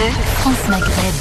France Maghreb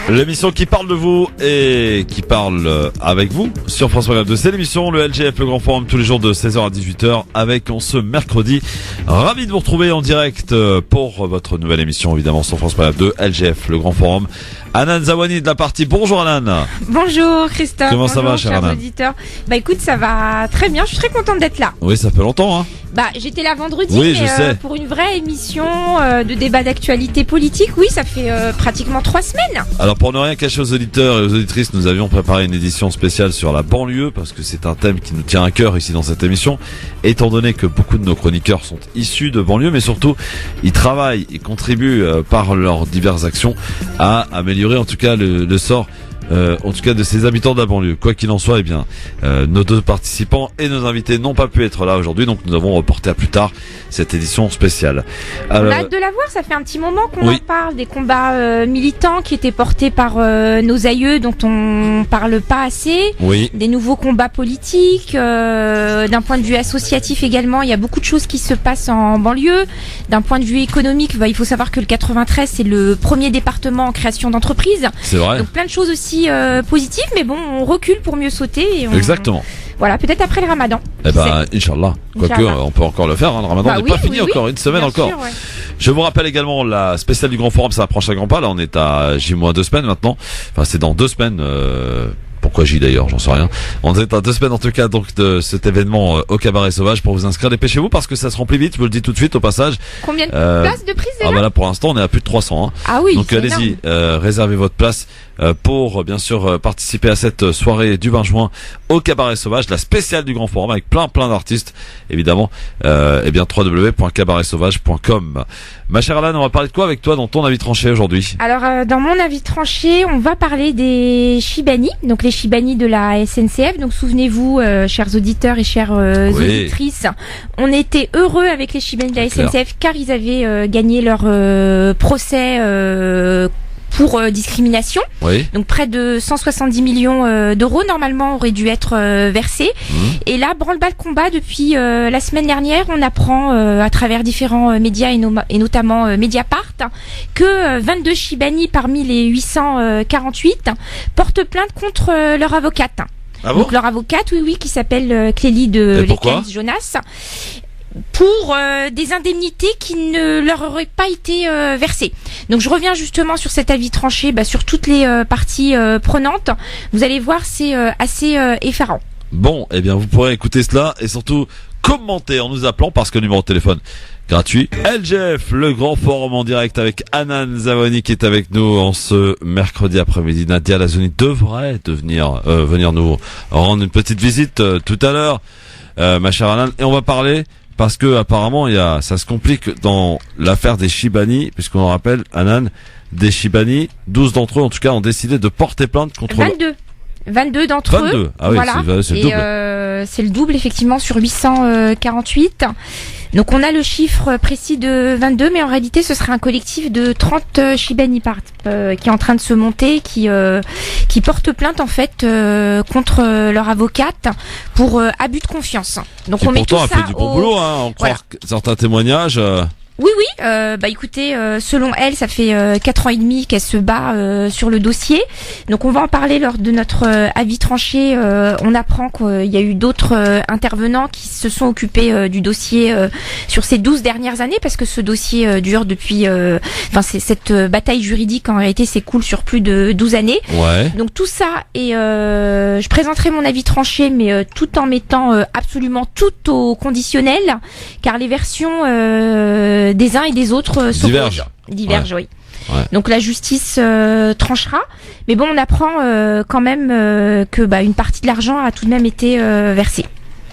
2. L'émission qui parle de vous et qui parle avec vous sur France Maghreb 2. C'est l'émission, le LGF, le Grand Forum, tous les jours de 16h à 18h avec en ce mercredi. Ravi de vous retrouver en direct pour votre nouvelle émission, évidemment, sur France Maghreb 2, LGF, le Grand Forum. Anan Zawani de la partie. Bonjour Anan. Bonjour Christophe. Comment ça va, cher chers Anan? auditeurs. Bah écoute, ça va très bien. Je suis très contente d'être là. Oui, ça fait longtemps, hein. Bah j'étais là vendredi, Oui, je mais sais. pour une vraie émission de débat d'actualité politique, oui, ça fait pratiquement 3 semaines. Alors pour ne rien cacher aux auditeurs et aux auditrices, nous avions préparé une édition spéciale sur la banlieue parce que c'est un thème qui nous tient à cœur ici dans cette émission, étant donné que beaucoup de nos chroniqueurs sont issus de banlieue, mais surtout ils travaillent et contribuent par leurs diverses actions à améliorer en tout cas le sort en tout cas de ces habitants de la banlieue. Quoi qu'il en soit, eh bien, nos deux participants et nos invités n'ont pas pu être là aujourd'hui, donc nous avons reporté à plus tard cette édition spéciale. On a hâte de la voir, ça fait un petit moment qu'on Oui. en parle, des combats militants qui étaient portés par nos aïeux dont on parle pas assez, Oui. des nouveaux combats politiques, d'un point de vue associatif également, il y a beaucoup de choses qui se passent en banlieue. D'un point de vue économique, bah, il faut savoir que le 93 c'est le premier département en création d'entreprises. C'est vrai. Donc plein de choses aussi positives, mais bon, on recule pour mieux sauter. Et on... Exactement. Voilà, peut-être après le Ramadan. Eh ben, Inch'Allah. Quoique, Inch'Allah. on peut encore le faire, hein. Le Ramadan Bah n'est oui, pas fini oui, encore, une semaine bien encore. sûr, ouais. Je vous rappelle également la spéciale du Grand Forum, ça approche à grands pas. Là, on est à J-2 semaines maintenant. Enfin, c'est dans 2 semaines. Pourquoi J d'ailleurs, j'en sais rien. On est à 2 semaines en tout cas donc de cet événement au Cabaret Sauvage. Pour vous inscrire, dépêchez-vous parce que ça se remplit vite. Je vous le dis tout de suite au passage. Combien de places de prise Ah déjà bah là pour l'instant on est à plus de 300. Hein. Ah oui, Donc c'est allez-y, énorme. réservez votre place pour bien sûr participer à cette soirée du 20 juin au Cabaret Sauvage, la spéciale du Grand Forum avec plein d'artistes évidemment. Eh bien www.cabaretsauvage.com. Ma chère Alan, on va parler de quoi avec toi dans ton avis tranché aujourd'hui? Alors, dans mon avis tranché, on va parler des Chibani, donc les Chibani de la SNCF. Donc, souvenez-vous, chers auditeurs et chères Oui. auditrices, on était heureux avec les Chibani de la C'est clair. SNCF car ils avaient gagné leur procès pour discrimination. Oui. Donc près de 170 millions d'euros normalement auraient dû être versés. Et là, branle-bas le combat depuis la semaine dernière, on apprend à travers différents médias et notamment Mediapart que 22 Chibani parmi les 848 portent plainte contre leur avocate. Ah bon? Donc leur avocate, oui, qui s'appelle Clélie de Et pourquoi Lekens Jonas, pour des indemnités qui ne leur auraient pas été versées. Donc je reviens justement sur cet avis tranché, sur toutes les parties prenantes. Vous allez voir, c'est assez effarant. Bon, eh bien vous pourrez écouter cela et surtout commenter en nous appelant parce que le numéro de téléphone gratuit. LGF, le Grand Forum en direct avec Anan Zawani qui est avec nous en ce mercredi après-midi. Nadia Lazouni devrait venir nous rendre une petite visite tout à l'heure, ma chère Anan. Et on va parler parce que apparemment ça se complique dans l'affaire des Chibani, puisqu'on rappelle, Anan, des Chibani, 12 d'entre eux en tout cas ont décidé de porter plainte contre 22 d'entre 22. eux. Ah oui, voilà. c'est le Et double. c'est le double effectivement sur 848. Donc on a le chiffre précis de 22, mais en réalité ce serait un collectif de 30 Chibani qui est en train de se monter, qui porte plainte en fait contre leur avocate pour abus de confiance. Donc Qui on met tout pourtant a ça fait du bon boulot, hein, en Voilà. croire certains témoignages. Oui, écoutez, selon elle, ça fait 4 ans et demi qu'elle se bat sur le dossier. Donc on va en parler lors de notre avis tranché. On apprend qu'il y a eu d'autres intervenants qui se sont occupés du dossier sur ces 12 dernières années, parce que ce dossier dure depuis... cette bataille juridique en réalité s'écoule sur plus de 12 années. Ouais. Donc tout ça, et je présenterai mon avis tranché, mais tout en mettant absolument tout au conditionnel, car les versions des uns et des autres divergent, oui. Ouais. Donc la justice tranchera, mais bon, on apprend quand même que une partie de l'argent a tout de même été versée.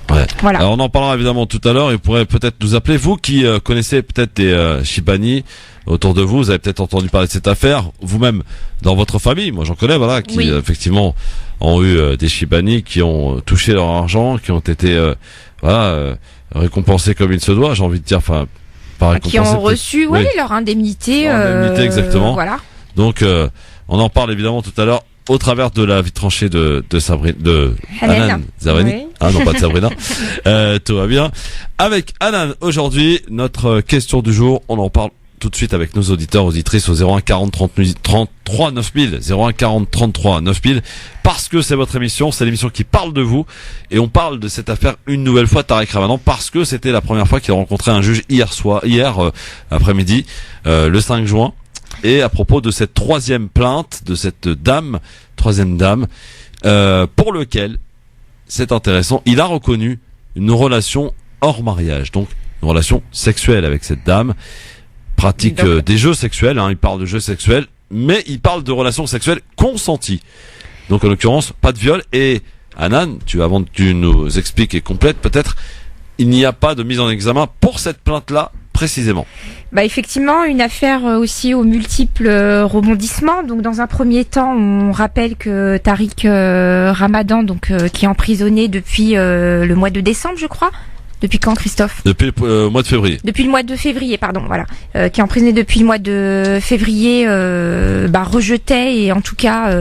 Ouais. Voilà. Alors on en parlera évidemment tout à l'heure et vous pourrez peut-être nous appeler, vous qui connaissez peut-être des Chibani autour de vous, vous avez peut-être entendu parler de cette affaire, vous-même dans votre famille, moi j'en connais, voilà, qui effectivement ont eu des Chibani qui ont touché leur argent, qui ont été récompensés comme il se doit, j'ai envie de dire, qui ont reçu leur indemnité. Exactement. Voilà. Donc on en parle évidemment tout à l'heure au travers de la vie tranchée de Anan Zawani. Oui. Ah non, pas de Sabrina. Tout va bien. Avec Anan, aujourd'hui, notre question du jour, on en parle tout de suite avec nos auditeurs, auditrices au 01 40 33 9000, 01 40 33 9000, parce que c'est votre émission, c'est l'émission qui parle de vous, et on parle de cette affaire une nouvelle fois, Tariq Ramadan, parce que c'était la première fois qu'il rencontrait un juge hier après-midi, le 5 juin, et à propos de cette troisième plainte, de cette troisième dame, pour lequel, c'est intéressant, il a reconnu une relation hors mariage, donc une relation sexuelle avec cette dame, pratique des jeux sexuels, il parle de jeux sexuels, mais il parle de relations sexuelles consenties. Donc en l'occurrence, pas de viol. Et Hanan, avant que tu nous expliques et complètes, peut-être, il n'y a pas de mise en examen pour cette plainte-là précisément. Effectivement, une affaire aussi aux multiples rebondissements. Donc dans un premier temps, on rappelle que Tariq Ramadan, qui est emprisonné depuis le mois de décembre, je crois. Depuis quand, Christophe ? Depuis le mois de février. Depuis le mois de février, pardon, voilà. Qui est emprisonné depuis le mois de février, rejetait et en tout cas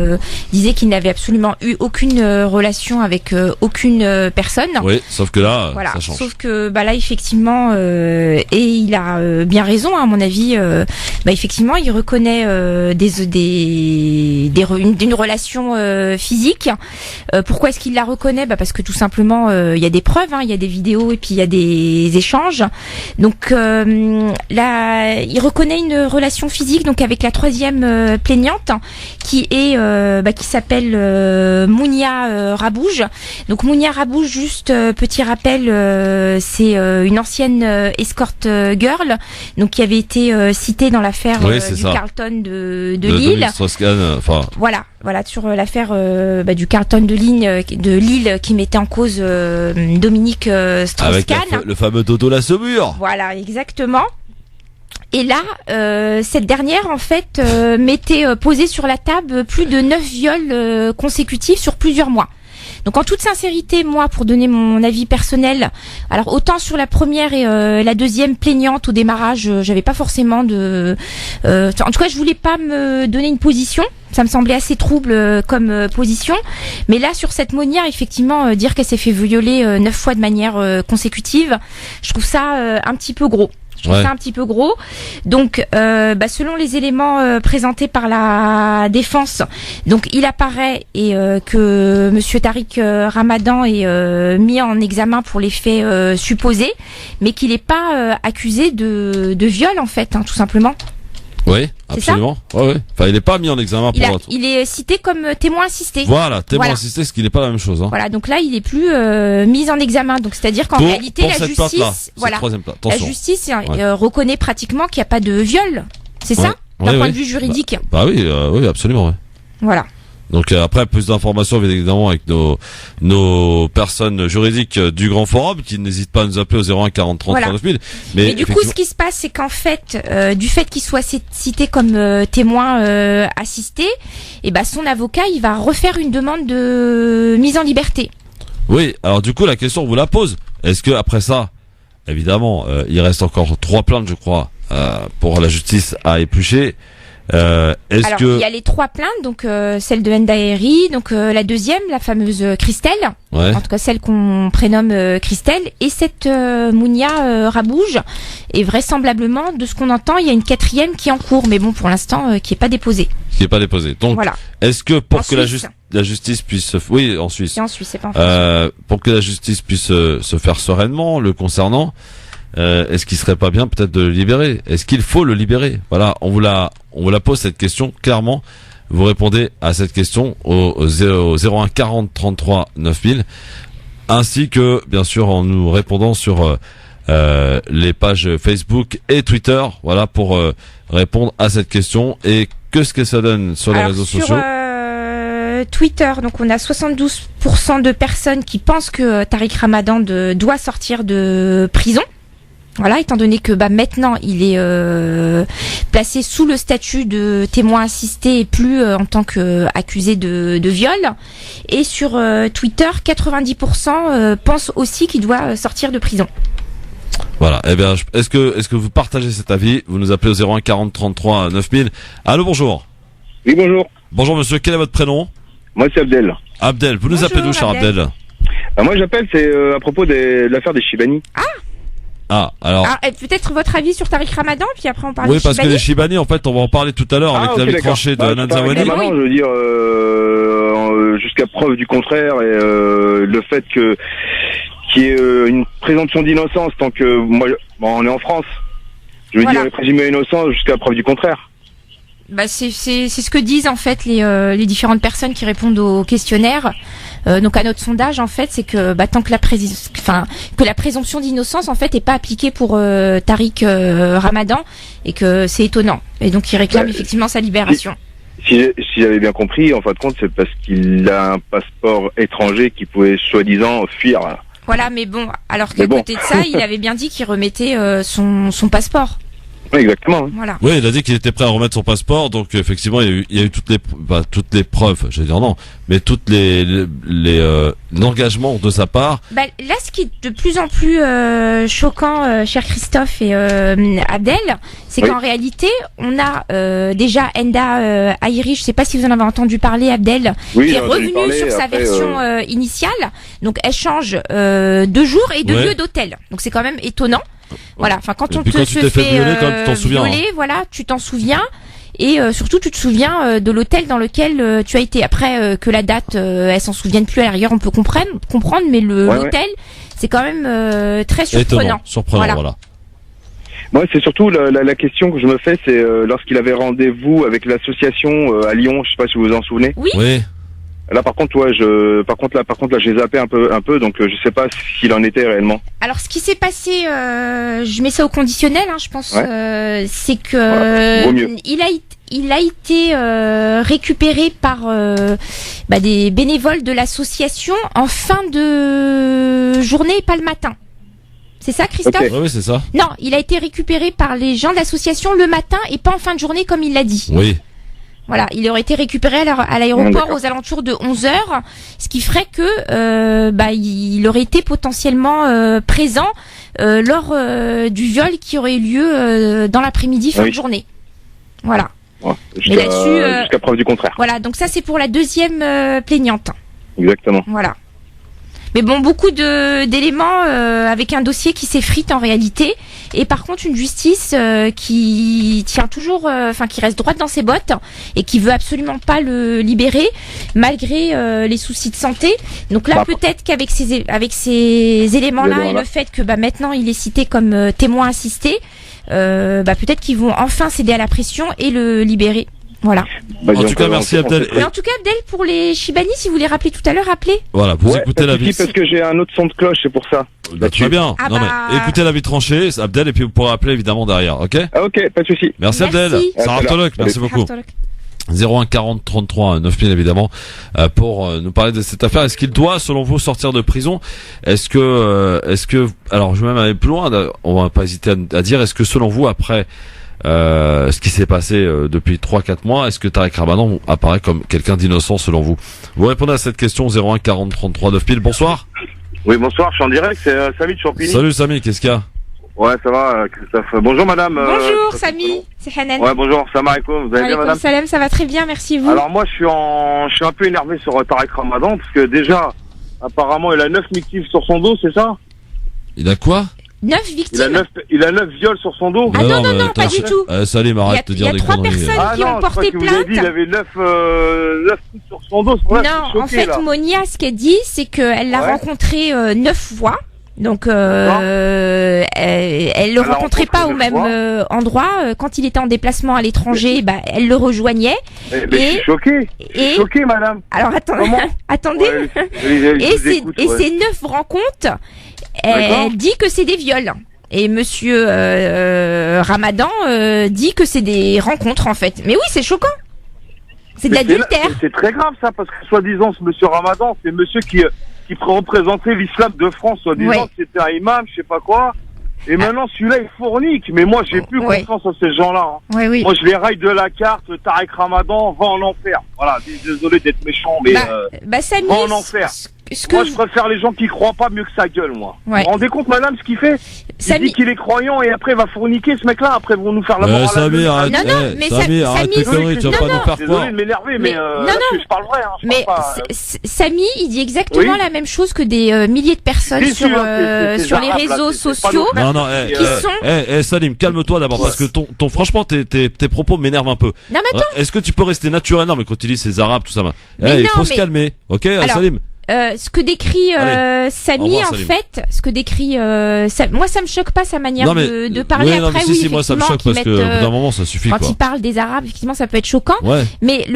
disait qu'il n'avait absolument eu aucune relation avec aucune personne. Oui, sauf que là, voilà. Ça change. Sauf que là, effectivement, et il a bien raison, à mon avis. Effectivement, il reconnaît une relation physique. Pourquoi est-ce qu'il la reconnaît ? Parce que tout simplement, il y a des preuves, il y a des vidéos et puis il y a des échanges. Donc là, il reconnaît une relation physique donc avec la troisième plaignante qui est qui s'appelle Mounia Rabouj. Donc Mounia Rabouj, juste petit rappel, c'est une ancienne escort girl, donc qui avait été citée dans l'affaire du Carlton de Lille. Voilà, sur l'affaire du Carlton de Lille qui mettait en cause Dominique Strauss-Kahn. Avec le fameux Dodo la Saumure. Voilà, exactement. Et là, cette dernière, en fait, mettait posé sur la table plus de 9 viols consécutifs sur plusieurs mois. Donc en toute sincérité, moi, pour donner mon avis personnel, alors autant sur la première et la deuxième plaignante au démarrage, j'avais pas forcément de... en tout cas, je voulais pas me donner une position. Ça me semblait assez trouble comme position. Mais là, sur cette Mounia, effectivement, dire qu'elle s'est fait violer 9 fois de manière consécutive, je trouve ça un petit peu gros. Ça un petit peu gros. Donc, selon les éléments présentés par la défense, donc il apparaît que Monsieur Tariq Ramadan est mis en examen pour les faits supposés, mais qu'il n'est pas accusé de viol en fait, tout simplement. Oui, absolument. Ouais. Enfin, il n'est pas mis en examen pour autre. Il est cité comme témoin assisté. Voilà, témoin assisté, ce qui n'est pas la même chose. Voilà, donc là, il est plus mis en examen. Donc, c'est-à-dire qu'en réalité, la justice, la justice reconnaît pratiquement qu'il n'y a pas de viol. C'est ça, d'un point de vue juridique. Oui, absolument. Ouais. Voilà. Donc après, plus d'informations évidemment avec nos personnes juridiques du Grand Forum qui n'hésitent pas à nous appeler au 01 40 30 39 000. Mais du coup, ce qui se passe, c'est qu'en fait, du fait qu'il soit cité comme témoin assisté, son avocat, il va refaire une demande de mise en liberté. Oui, alors du coup, la question, on vous la pose. Est-ce que après ça, évidemment, il reste encore 3 plaintes, je crois, pour la justice à éplucher. Il y a les 3 plaintes, donc celle de Ndaeri, donc la deuxième, la fameuse Christelle, en tout cas celle qu'on prénomme Christelle, et cette Mounia Rabouj, et vraisemblablement, de ce qu'on entend, il y a une 4e qui est en cours, mais bon, pour l'instant, qui est pas déposée. Donc, voilà. Est-ce que pour que la justice puisse, en Suisse. C'est en Suisse, c'est pas en France. Pour que la justice puisse se faire sereinement le concernant, est-ce qu'il serait pas bien peut-être de le libérer ? Est-ce qu'il faut le libérer ? Voilà, on vous la pose cette question clairement. Vous répondez à cette question au 01 40 33 9000, ainsi que bien sûr en nous répondant sur les pages Facebook et Twitter. Voilà pour répondre à cette question. Et qu'est-ce que ça donne sur les réseaux sociaux ? Twitter, donc on a 72% de personnes qui pensent que Tariq Ramadan doit sortir de prison. Voilà, étant donné que maintenant il est placé sous le statut de témoin assisté et plus en tant qu'accusé de viol. Et sur Twitter, 90% pensent aussi qu'il doit sortir de prison. Voilà. Eh bien, est-ce que vous partagez cet avis ? Vous nous appelez au 01 40 33 9000. Allô, bonjour. Oui, bonjour. Bonjour monsieur, quel est votre prénom ? Moi c'est Abdel. Abdel, vous nous appelez d'où, cher Abdel ? Moi j'appelle, c'est à propos de l'affaire des Chibani. Ah, alors. Ah, et peut-être votre avis sur Tariq Ramadan, puis après on parle Oui, de parce que Chibani. les Chibani, en fait, on va en parler tout à l'heure avec ok, l'avis d'accord. tranché de Hanan Tariq Zawani. Ramadan, je veux dire, jusqu'à preuve du contraire, et le fait que qu'il y ait une présomption d'innocence, tant que moi, on est en France, je veux Voilà. dire, présumé innocent jusqu'à preuve du contraire. Bah c'est ce que disent en fait les différentes personnes qui répondent au questionnaire. Donc à notre sondage en fait, c'est que tant que la présomption d'innocence en fait est pas appliquée pour Tariq Ramadan, et que c'est étonnant. Et donc il réclame effectivement sa libération. Si j'avais bien compris, en fin de compte, c'est parce qu'il a un passeport étranger qui pouvait soi-disant fuir. Voilà, mais bon, alors qu'à Mais bon. côté de ça, il avait bien dit qu'il remettait son passeport. Oui, exactement. Voilà. Oui, il a dit qu'il était prêt à remettre son passeport, donc effectivement, il y a eu toutes les preuves, je vais dire non, mais toutes l'engagement de sa part. Bah, là, ce qui est de plus en plus choquant, cher Christophe et Abdel, c'est Oui. qu'en réalité, on a déjà Enda Aïri, je sais pas si vous en avez entendu parler, Abdel, Oui, qui est j'en ai entendu revenue parler, sur sa après, version initiale. Donc, elle change de jour et de Ouais. lieu d'hôtel. Donc, c'est quand même étonnant. Voilà. Enfin, quand Et on puis te quand tu se t'es fait fait violer, quand tu t'en souviens, violer, voilà, tu t'en souviens. Et surtout, tu te souviens de l'hôtel dans lequel tu as été. Après, que la date, elle s'en souvienne plus, à la rigueur, on peut comprendre, mais Ouais, l'hôtel, c'est quand même très surprenant. Surprenant, voilà. Moi, c'est surtout la question que je me fais, c'est lorsqu'il avait rendez-vous avec l'association à Lyon, je sais pas si vous vous en souvenez. Oui. Oui. Là, par contre, ouais, par contre, j'ai zappé un peu, donc je sais pas s'il en était réellement. Alors, ce qui s'est passé, je mets ça au conditionnel, hein, je pense, Ouais. c'est que Voilà, vaut mieux. il a été récupéré par des bénévoles de l'association en fin de journée et pas le matin. C'est ça, Christophe? Ok. Oui, c'est ça. Non, il a été récupéré par les gens de l'association le matin et pas en fin de journée comme il l'a dit. Oui. Voilà, il aurait été récupéré à l'aéroport D'accord. aux alentours de 11h, ce qui ferait que il aurait été potentiellement présent lors du viol qui aurait eu lieu dans l'après-midi fin Oui. de journée. Voilà. Ouais, Mais là-dessus, jusqu'à preuve du contraire. Voilà, donc ça c'est pour la deuxième plaignante. Exactement. Voilà. Mais bon, beaucoup d'éléments avec un dossier qui s'effrite en réalité, et par contre une justice qui tient toujours, qui reste droite dans ses bottes et qui veut absolument pas le libérer malgré les soucis de santé. Donc là, Bah, peut-être qu'avec ces éléments-là et éléments-là. le fait que maintenant il est cité comme témoin assisté, peut-être qu'ils vont enfin céder à la pression et le libérer. Voilà. Bah, En disons tout cas, que merci, on Abdel. sait Et en tout cas, Abdel, pour les Chibani, si vous les rappelez tout à l'heure, rappelez. Voilà, vous Ouais, écoutez pas de l'avis. souci, parce que j'ai un autre son de cloche, c'est pour ça. Bah, très bien. Ah Non, mais écoutez l'avis tranché, Abdel, et puis vous pourrez appeler évidemment derrière, ok? Ah, ok, pas de souci. Merci, Merci. Abdel. À Sarah tout à l'heure. Tolok, merci Salut. beaucoup. 01 40 33 9000 évidemment pour nous parler de cette affaire. Est-ce qu'il doit, selon vous, sortir de prison? Est-ce que, alors je vais même aller plus loin. On va pas hésiter à dire. Est-ce que, selon vous, après ce qui s'est passé depuis 3-4 mois, est-ce que Tariq Ramadan apparaît comme quelqu'un d'innocent selon vous? Vous répondez à cette question 01 40 33 9000. Bonsoir. Oui, bonsoir, je suis en direct, c'est Samy de Champigny. Salut Samy, qu'est-ce qu'il y a? Ouais, ça va, Christophe. Bonjour, madame. Bonjour, Samy. C'est Hanan. Ouais, bonjour, salam alaikum. Vous allez bien, Alaykoum madame? salam, ça va très bien, merci vous. Alors, moi, je suis un peu énervé sur Tariq Ramadan, parce que déjà, apparemment, il a 9 victimes sur son dos, c'est ça? Il a quoi? 9 Il a victimes. 9 viols sur son dos. Ah non, mais pas du tout. Salim, arrête de Il y dire a des 3 conneries. personnes qui ont je porté crois que vous avez dit, plainte. il avait 9 trucs sur son dos, c'est pour ça que je Non, suis en choqué, fait, là. Monia, ce qu'elle dit, c'est qu'elle l'a Ouais. rencontré 9 fois. Donc, elle le Elle l'a rencontrait pas au rencontré même 9 fois. endroit. Quand il était en déplacement à l'étranger, elle le rejoignait. Mais je suis choqué. Je et- suis choqué, madame. Alors, Comment attendez. Ouais, Et je vous écoute, ouais. ces 9 rencontres, D'accord. elle dit que c'est des viols. Et monsieur Ramadan dit que c'est des rencontres en fait. Mais oui, c'est choquant. C'est de Mais l'adultère. c'est très grave ça, parce que soi-disant, ce monsieur Ramadan, c'est monsieur qui représentait l'islam de France, soi-disant Ouais. que c'était un imam, je sais pas quoi. Et maintenant, celui-là, il fournique. Mais moi, j'ai plus Ouais. confiance en ces gens-là. Hein. Oui, oui. Moi, je les raille de la carte. Tariq Ramadan va en enfer. Voilà, désolé d'être méchant, mais Samy, va en enfer. Moi, je préfère les gens qui croient pas mieux que sa gueule, moi. Ouais. Vous vous rendez compte, madame, ce qu'il fait? Il dit qu'il est croyant et après, il va fourniquer ce mec-là. Après, ils vont nous faire la mort à la Samir, arrête, Non, non, mais Samir, arrête tes conneries, tu vas pas nous faire Désolé croire. de m'énerver, mais je parle vrai. Hein, mais Samy, il dit exactement la même chose que des milliers de personnes sur les réseaux sociaux. Non, Salim, calme-toi d'abord, parce que franchement, tes propos m'énervent un peu. Non, mais attends. Est-ce que tu peux rester naturel? Non, mais quand tu dis ces arabes, tout ça, il faut se calmer. Ok, Salim? Ce que décrit Samy, revoir, en Salim. fait, ce que décrit moi, ça me choque pas sa manière de parler. Oui, après, si, moi ça me choque parce que au bout d'un moment ça suffit. Quand il parle des Arabes, effectivement, ça peut être choquant. Ouais. Mais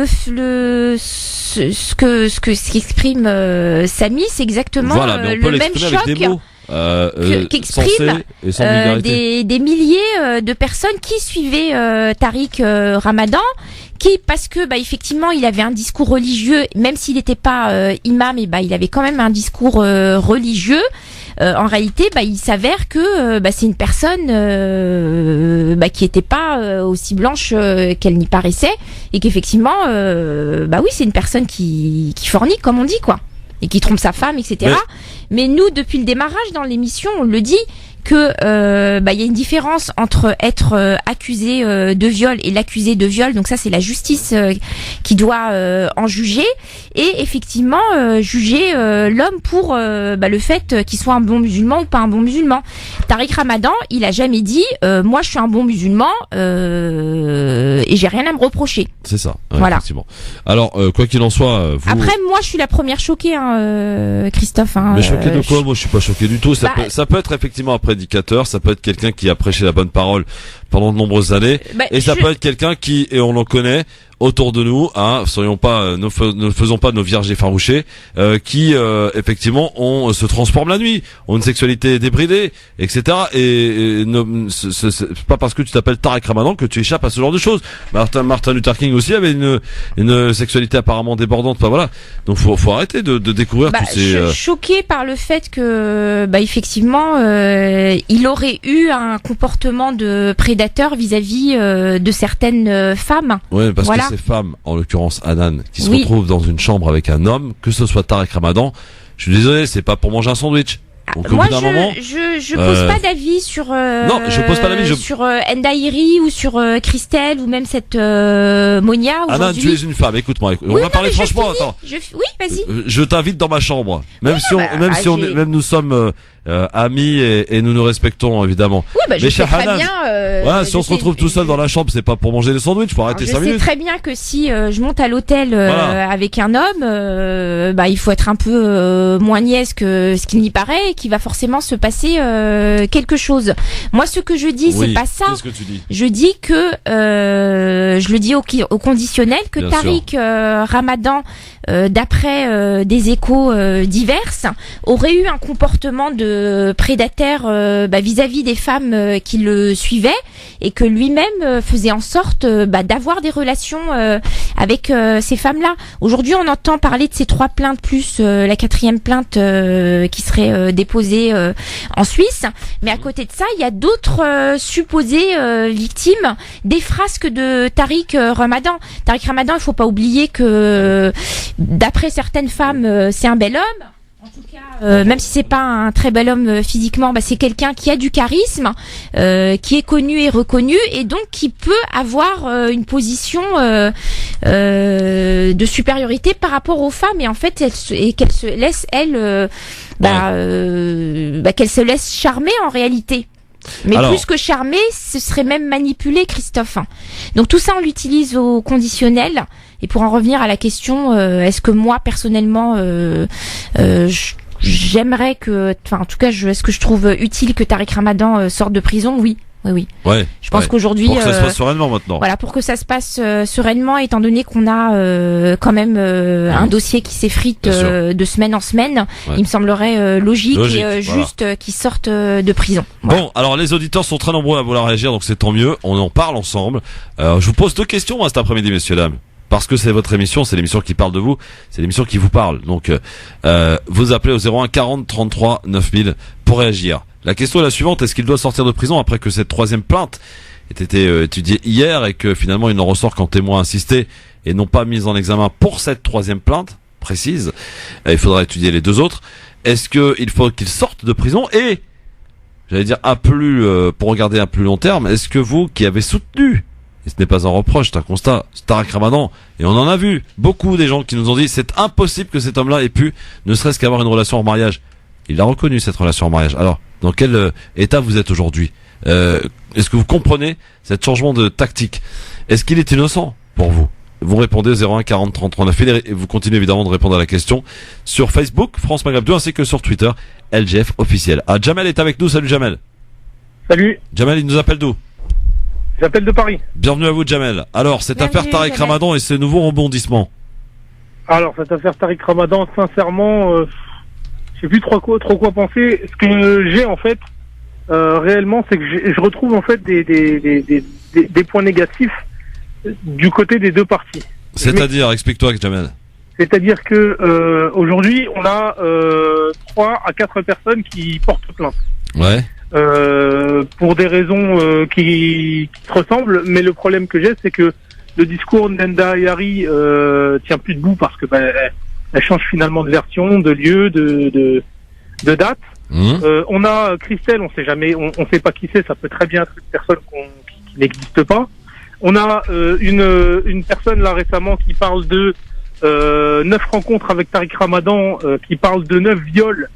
ce qu'exprime Samy, c'est exactement mais on peut le même l'exprimer avec des choc. mots. Qu'exprime et sans vulgarité. des milliers de personnes qui suivaient Tariq Ramadan, qui parce que effectivement il avait un discours religieux, même s'il n'était pas imam, et il avait quand même un discours religieux. En réalité, il s'avère que c'est une personne qui était pas aussi blanche qu'elle n'y paraissait, et qu'effectivement, oui, c'est une personne qui fornique, comme on dit, quoi, et qui trompe sa femme, etc. Mais nous, depuis le démarrage dans l'émission, on le dit que il y a une différence entre être accusé de viol et l'accusé de viol. Donc ça, c'est la justice qui doit en juger, et effectivement juger l'homme pour le fait qu'il soit un bon musulman ou pas un bon musulman. Tariq Ramadan, il a jamais dit moi je suis un bon musulman et j'ai rien à me reprocher. C'est ça. Voilà. Effectivement. Alors quoi qu'il en soit, vous... Après, moi je suis la première choquée, Christophe. Mais choqué de quoi? Moi je suis pas choqué du tout. Ça peut être effectivement un prédicateur, ça peut être quelqu'un qui a prêché la bonne parole pendant de nombreuses années, et ça peut être quelqu'un qui, et on l'en connaît autour de nous, ne faisons pas nos vierges effarouchées, qui effectivement se transforment la nuit, ont une sexualité débridée, etc. Et c'est pas parce que tu t'appelles Tariq Ramadan que tu échappes à ce genre de choses. Martin Luther King aussi avait une sexualité apparemment débordante. Enfin voilà. Donc faut arrêter de découvrir tous ces. Je suis choquée par le fait que effectivement il aurait eu un comportement de prédateur vis-à-vis de certaines femmes. Ouais, parce que ces femmes, en l'occurrence Hanan, qui se retrouvent dans une chambre avec un homme, que ce soit Tariq Ramadan, je suis désolé, c'est pas pour manger un sandwich. Donc, moi, je pose pas d'avis sur non, je pose pas d'avis sur Ndaïri ou sur Christelle ou même cette Monia. Anna, tu es une femme. Écoute-moi. On va parler franchement. Attends. Oui, vas-y. Je t'invite dans ma chambre. Même nous sommes amis et nous nous respectons évidemment. Oui, je sais très bien. Si on se retrouve tout seul dans la chambre, c'est pas pour manger des sandwichs. Faut arrêter 5 minutes. Je sais très bien que si je monte à l'hôtel avec un homme, il faut être un peu moins niaise que ce qu'il n'y paraît, et qu'il va forcément se passer quelque chose. Moi, ce que je dis, c'est pas ça. Qu'est-ce que tu dis? Je dis que je le dis au conditionnel que Bien Tariq Ramadan, d'après des échos diverses, aurait eu un comportement de prédateur vis-à-vis des femmes qui le suivaient, et que lui-même faisait en sorte d'avoir des relations avec ces femmes-là. Aujourd'hui, on entend parler de ces 3 plaintes plus la 4e plainte qui serait déposée en Suisse, mais à côté de ça, il y a d'autres supposées victimes des frasques de Tariq Ramadan. Tariq Ramadan, il faut pas oublier que d'après certaines femmes, c'est un bel homme. En tout cas, même si c'est pas un très bel homme physiquement, c'est quelqu'un qui a du charisme, qui est connu et reconnu, et donc qui peut avoir une position de supériorité par rapport aux femmes, et en fait, qu'elle se laisse qu'elle se laisse charmer en réalité. Mais plus que charmer, ce serait même manipuler, Christophe. Donc tout ça, on l'utilise au conditionnel. Et pour en revenir à la question, est-ce que moi, personnellement, j'aimerais en tout cas, est-ce que je trouve utile que Tariq Ramadan sorte de prison? Oui. Oui. Ouais. Je pense qu'aujourd'hui, pour que ça se passe sereinement maintenant. Voilà, pour que ça se passe sereinement, étant donné qu'on a quand même un dossier qui s'effrite de semaine en semaine, il me semblerait logique et juste qu'il sorte de prison. Voilà. Bon, alors les auditeurs sont très nombreux à vouloir réagir, donc c'est tant mieux. On en parle ensemble. Je vous pose 2 questions cet après-midi, messieurs dames. Parce que c'est votre émission, c'est l'émission qui parle de vous, c'est l'émission qui vous parle. Donc, vous appelez au 01 40 33 9000 pour réagir. La question est la suivante: est-ce qu'il doit sortir de prison après que cette 3e plainte ait été étudiée hier et que finalement il n'en ressort qu'en témoin assisté et non pas mis en examen pour cette 3e plainte? précise. Il faudra étudier les 2 autres. Est-ce qu'il faut qu'il sorte de prison et, j'allais dire pour regarder à plus long terme, est-ce que vous qui avez soutenu, et ce n'est pas un reproche, c'est un constat, Tariq Ramadan, et on en a vu beaucoup des gens qui nous ont dit c'est impossible que cet homme-là ait pu ne serait-ce qu'avoir une relation hors mariage. Il a reconnu cette relation hors mariage. Alors, dans quel état vous êtes aujourd'hui? Est-ce que vous comprenez cet changement de tactique? Est-ce qu'il est innocent pour vous? Vous répondez au 01 40 30 39 et vous continuez évidemment de répondre à la question sur Facebook, France Maghreb 2, ainsi que sur Twitter, LGF officiel. Ah, Jamel est avec nous. Salut Jamel. Salut. Jamel, il nous appelle d'où? J'appelle de Paris. Bienvenue à vous Jamel. Alors, cette Bienvenue, affaire Tariq Jamel. Ramadan et ses nouveaux rebondissements. Alors, cette affaire Tariq Ramadan, sincèrement, je sais plus trop quoi penser. Ce que j'ai, en fait, réellement, c'est que je retrouve, en fait, des points négatifs du côté des 2 parties. C'est-à-dire, explique-toi Jamel. C'est-à-dire que aujourd'hui, on a 3 à 4 personnes qui portent plainte. Ouais. Pour des raisons qui se ressemblent, mais le problème que j'ai, c'est que le discours d'Enda Yari tient plus debout parce que elle change finalement de version, de lieu, de date. On a Christelle, on sait jamais, on sait pas qui c'est, ça peut très bien être une personne qui n'existe pas. On a une personne là récemment qui parle de 9 rencontres avec Tariq Ramadan, qui parle de 9 viols.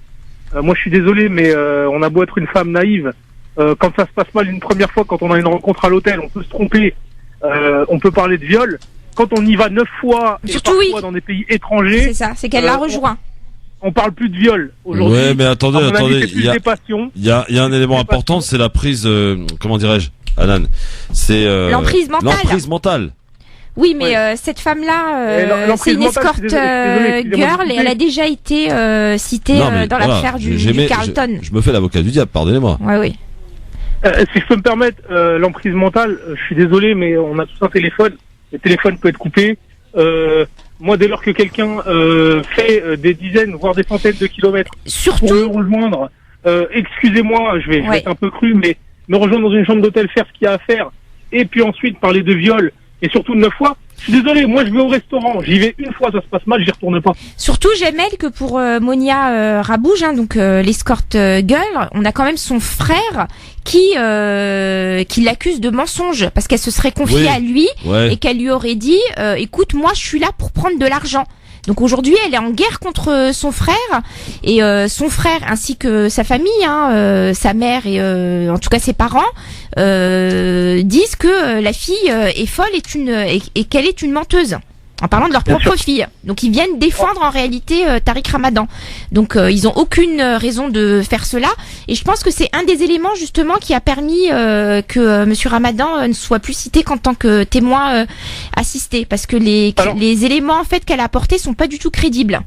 Moi je suis désolé, mais on a beau être une femme naïve, quand ça se passe mal une première fois, quand on a une rencontre à l'hôtel, on peut se tromper, on peut parler de viol. Quand on y va 9 fois, et Surtout, parfois dans des pays étrangers, C'est ça, c'est qu'elle l'a rejoint. on parle plus de viol aujourd'hui. Ouais, mais attendez, À mon avis, c'est il plus des passions. y a un élément important, c'est la prise, comment dirais-je, Alan, c'est L'emprise mentale. L'emprise mentale. Oui, mais Ouais. cette femme-là, Et l'emprise c'est une mentale, escorte je suis désolé, excusez-moi de girl et couper. elle a déjà été citée Non, mais dans voilà, l'affaire du Carlton. Je me fais l'avocat du diable, pardonnez-moi. Ouais, oui. Si je peux me permettre, l'emprise mentale, je suis désolé, mais on a tous un téléphone. Le téléphone peut être coupé. Moi, dès lors que quelqu'un fait des dizaines, voire des centaines de kilomètres pour me Surtout, rejoindre, excusez-moi, je vais Ouais. être un peu cru, mais me rejoindre dans une chambre d'hôtel, faire ce qu'il y a à faire, et puis ensuite parler de viol, et surtout 9 fois. Je suis désolé, moi je vais au restaurant, j'y vais une fois, ça se passe mal, j'y retourne pas. surtout, Jamel, que pour Monia Rabouge, hein, donc l'escorte girl, on a quand même son frère qui l'accuse de mensonge parce qu'elle se serait confiée Oui. à lui Ouais. et qu'elle lui aurait dit écoute, moi je suis là pour prendre de l'argent. Donc aujourd'hui, elle est en guerre contre son frère et son frère ainsi que sa famille, hein, sa mère et en tout cas ses parents disent que la fille est folle et qu'elle est une menteuse. En parlant de leur Bien propre fille. Donc ils viennent défendre en réalité Tariq Ramadan. Donc ils ont aucune raison de faire cela. Et je pense que c'est un des éléments justement qui a permis que Monsieur Ramadan ne soit plus cité qu'en tant que témoin assisté. Parce que les éléments en fait qu'elle a apportés sont pas du tout crédibles.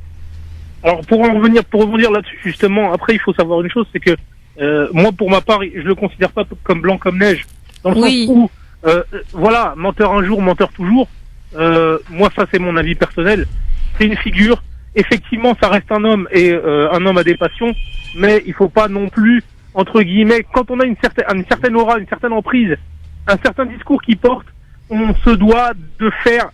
Alors pour rebondir là-dessus justement, après il faut savoir une chose, c'est que moi pour ma part, je le considère pas comme blanc comme neige, dans le Oui. sens où voilà, menteur un jour, menteur toujours. Moi ça c'est mon avis personnel. C'est une figure. Effectivement, ça reste un homme et un homme a des passions, mais il faut pas non plus entre guillemets, quand on a une certaine aura, une certaine emprise, un certain discours qui porte, on se doit de faire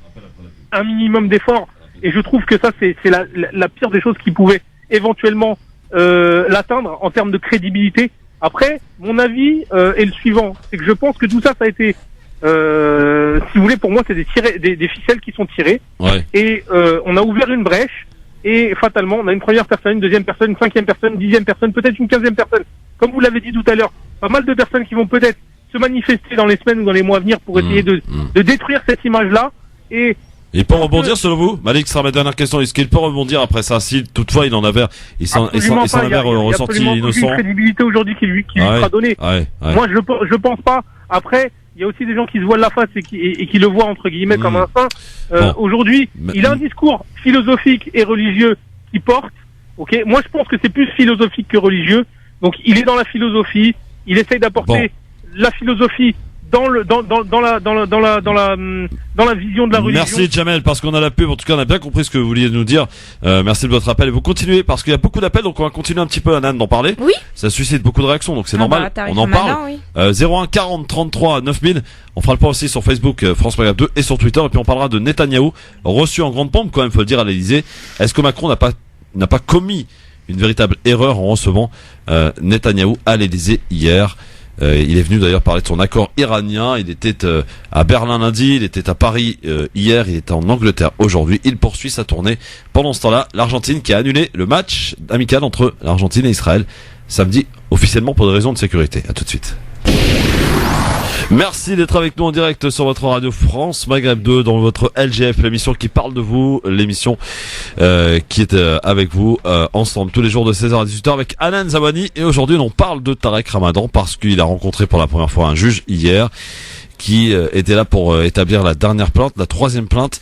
un minimum d'efforts. Et je trouve que ça, c'est la pire des choses qui pouvait éventuellement l'atteindre en termes de crédibilité. Après, mon avis est le suivant, c'est que je pense que tout ça, ça a été, si vous voulez, pour moi, c'est des ficelles qui sont tirées. Ouais. Et on a ouvert une brèche, et fatalement, on a une première personne, une deuxième personne, une cinquième personne, une 10e personne, peut-être une 15e personne. Comme vous l'avez dit tout à l'heure, pas mal de personnes qui vont peut-être se manifester dans les semaines ou dans les mois à venir pour essayer de détruire cette image-là. Et il peut rebondir selon vous, Malik, ce sera ma dernière question. Est-ce qu'il peut rebondir après ça, si toutefois il en avait, il s'en avait ressorti innocent? Aucune crédibilité aujourd'hui qui lui sera donnée. Ouais. Moi, je pense pas. Après, il y a aussi des gens qui se voilent la face et qui le voient entre guillemets comme un saint. Bon. Aujourd'hui, il a un discours philosophique et religieux qui porte. Ok, moi je pense que c'est plus philosophique que religieux. Donc il est dans la philosophie. Il essaye d'apporter la philosophie dans la vision de la religion. Merci Jamel, parce qu'on a la pub, en tout cas on a bien compris ce que vous vouliez nous dire. Merci de votre appel et vous continuez parce qu'il y a beaucoup d'appels, donc on va continuer un petit peu Anan d'en parler. Oui. Ça suscite beaucoup de réactions, donc c'est normal. Bah, on en parle. oui. 01 40 33 9000. On fera le point aussi sur Facebook France Maghreb 2 et sur Twitter, et puis on parlera de Netanyahou reçu en grande pompe quand même, faut le dire, à l'Elysée. Est-ce que Macron n'a pas commis une véritable erreur en recevant Netanyahou à l'Elysée hier? Il est venu d'ailleurs parler de son accord iranien. Il était à Berlin lundi, il était à Paris hier, il était en Angleterre aujourd'hui. Il poursuit sa tournée. Pendant ce temps-là, l'Argentine qui a annulé le match amical entre l'Argentine et Israël samedi, officiellement pour des raisons de sécurité. À tout de suite. Merci d'être avec nous en direct sur votre radio France Maghreb 2 dans votre LGF, l'émission qui parle de vous, l'émission qui est avec vous ensemble tous les jours de 16h à 18h avec Anan Zawani. Et aujourd'hui on parle de Tarek Ramadan parce qu'il a rencontré pour la première fois un juge hier qui était là pour établir la dernière plainte, la troisième plainte,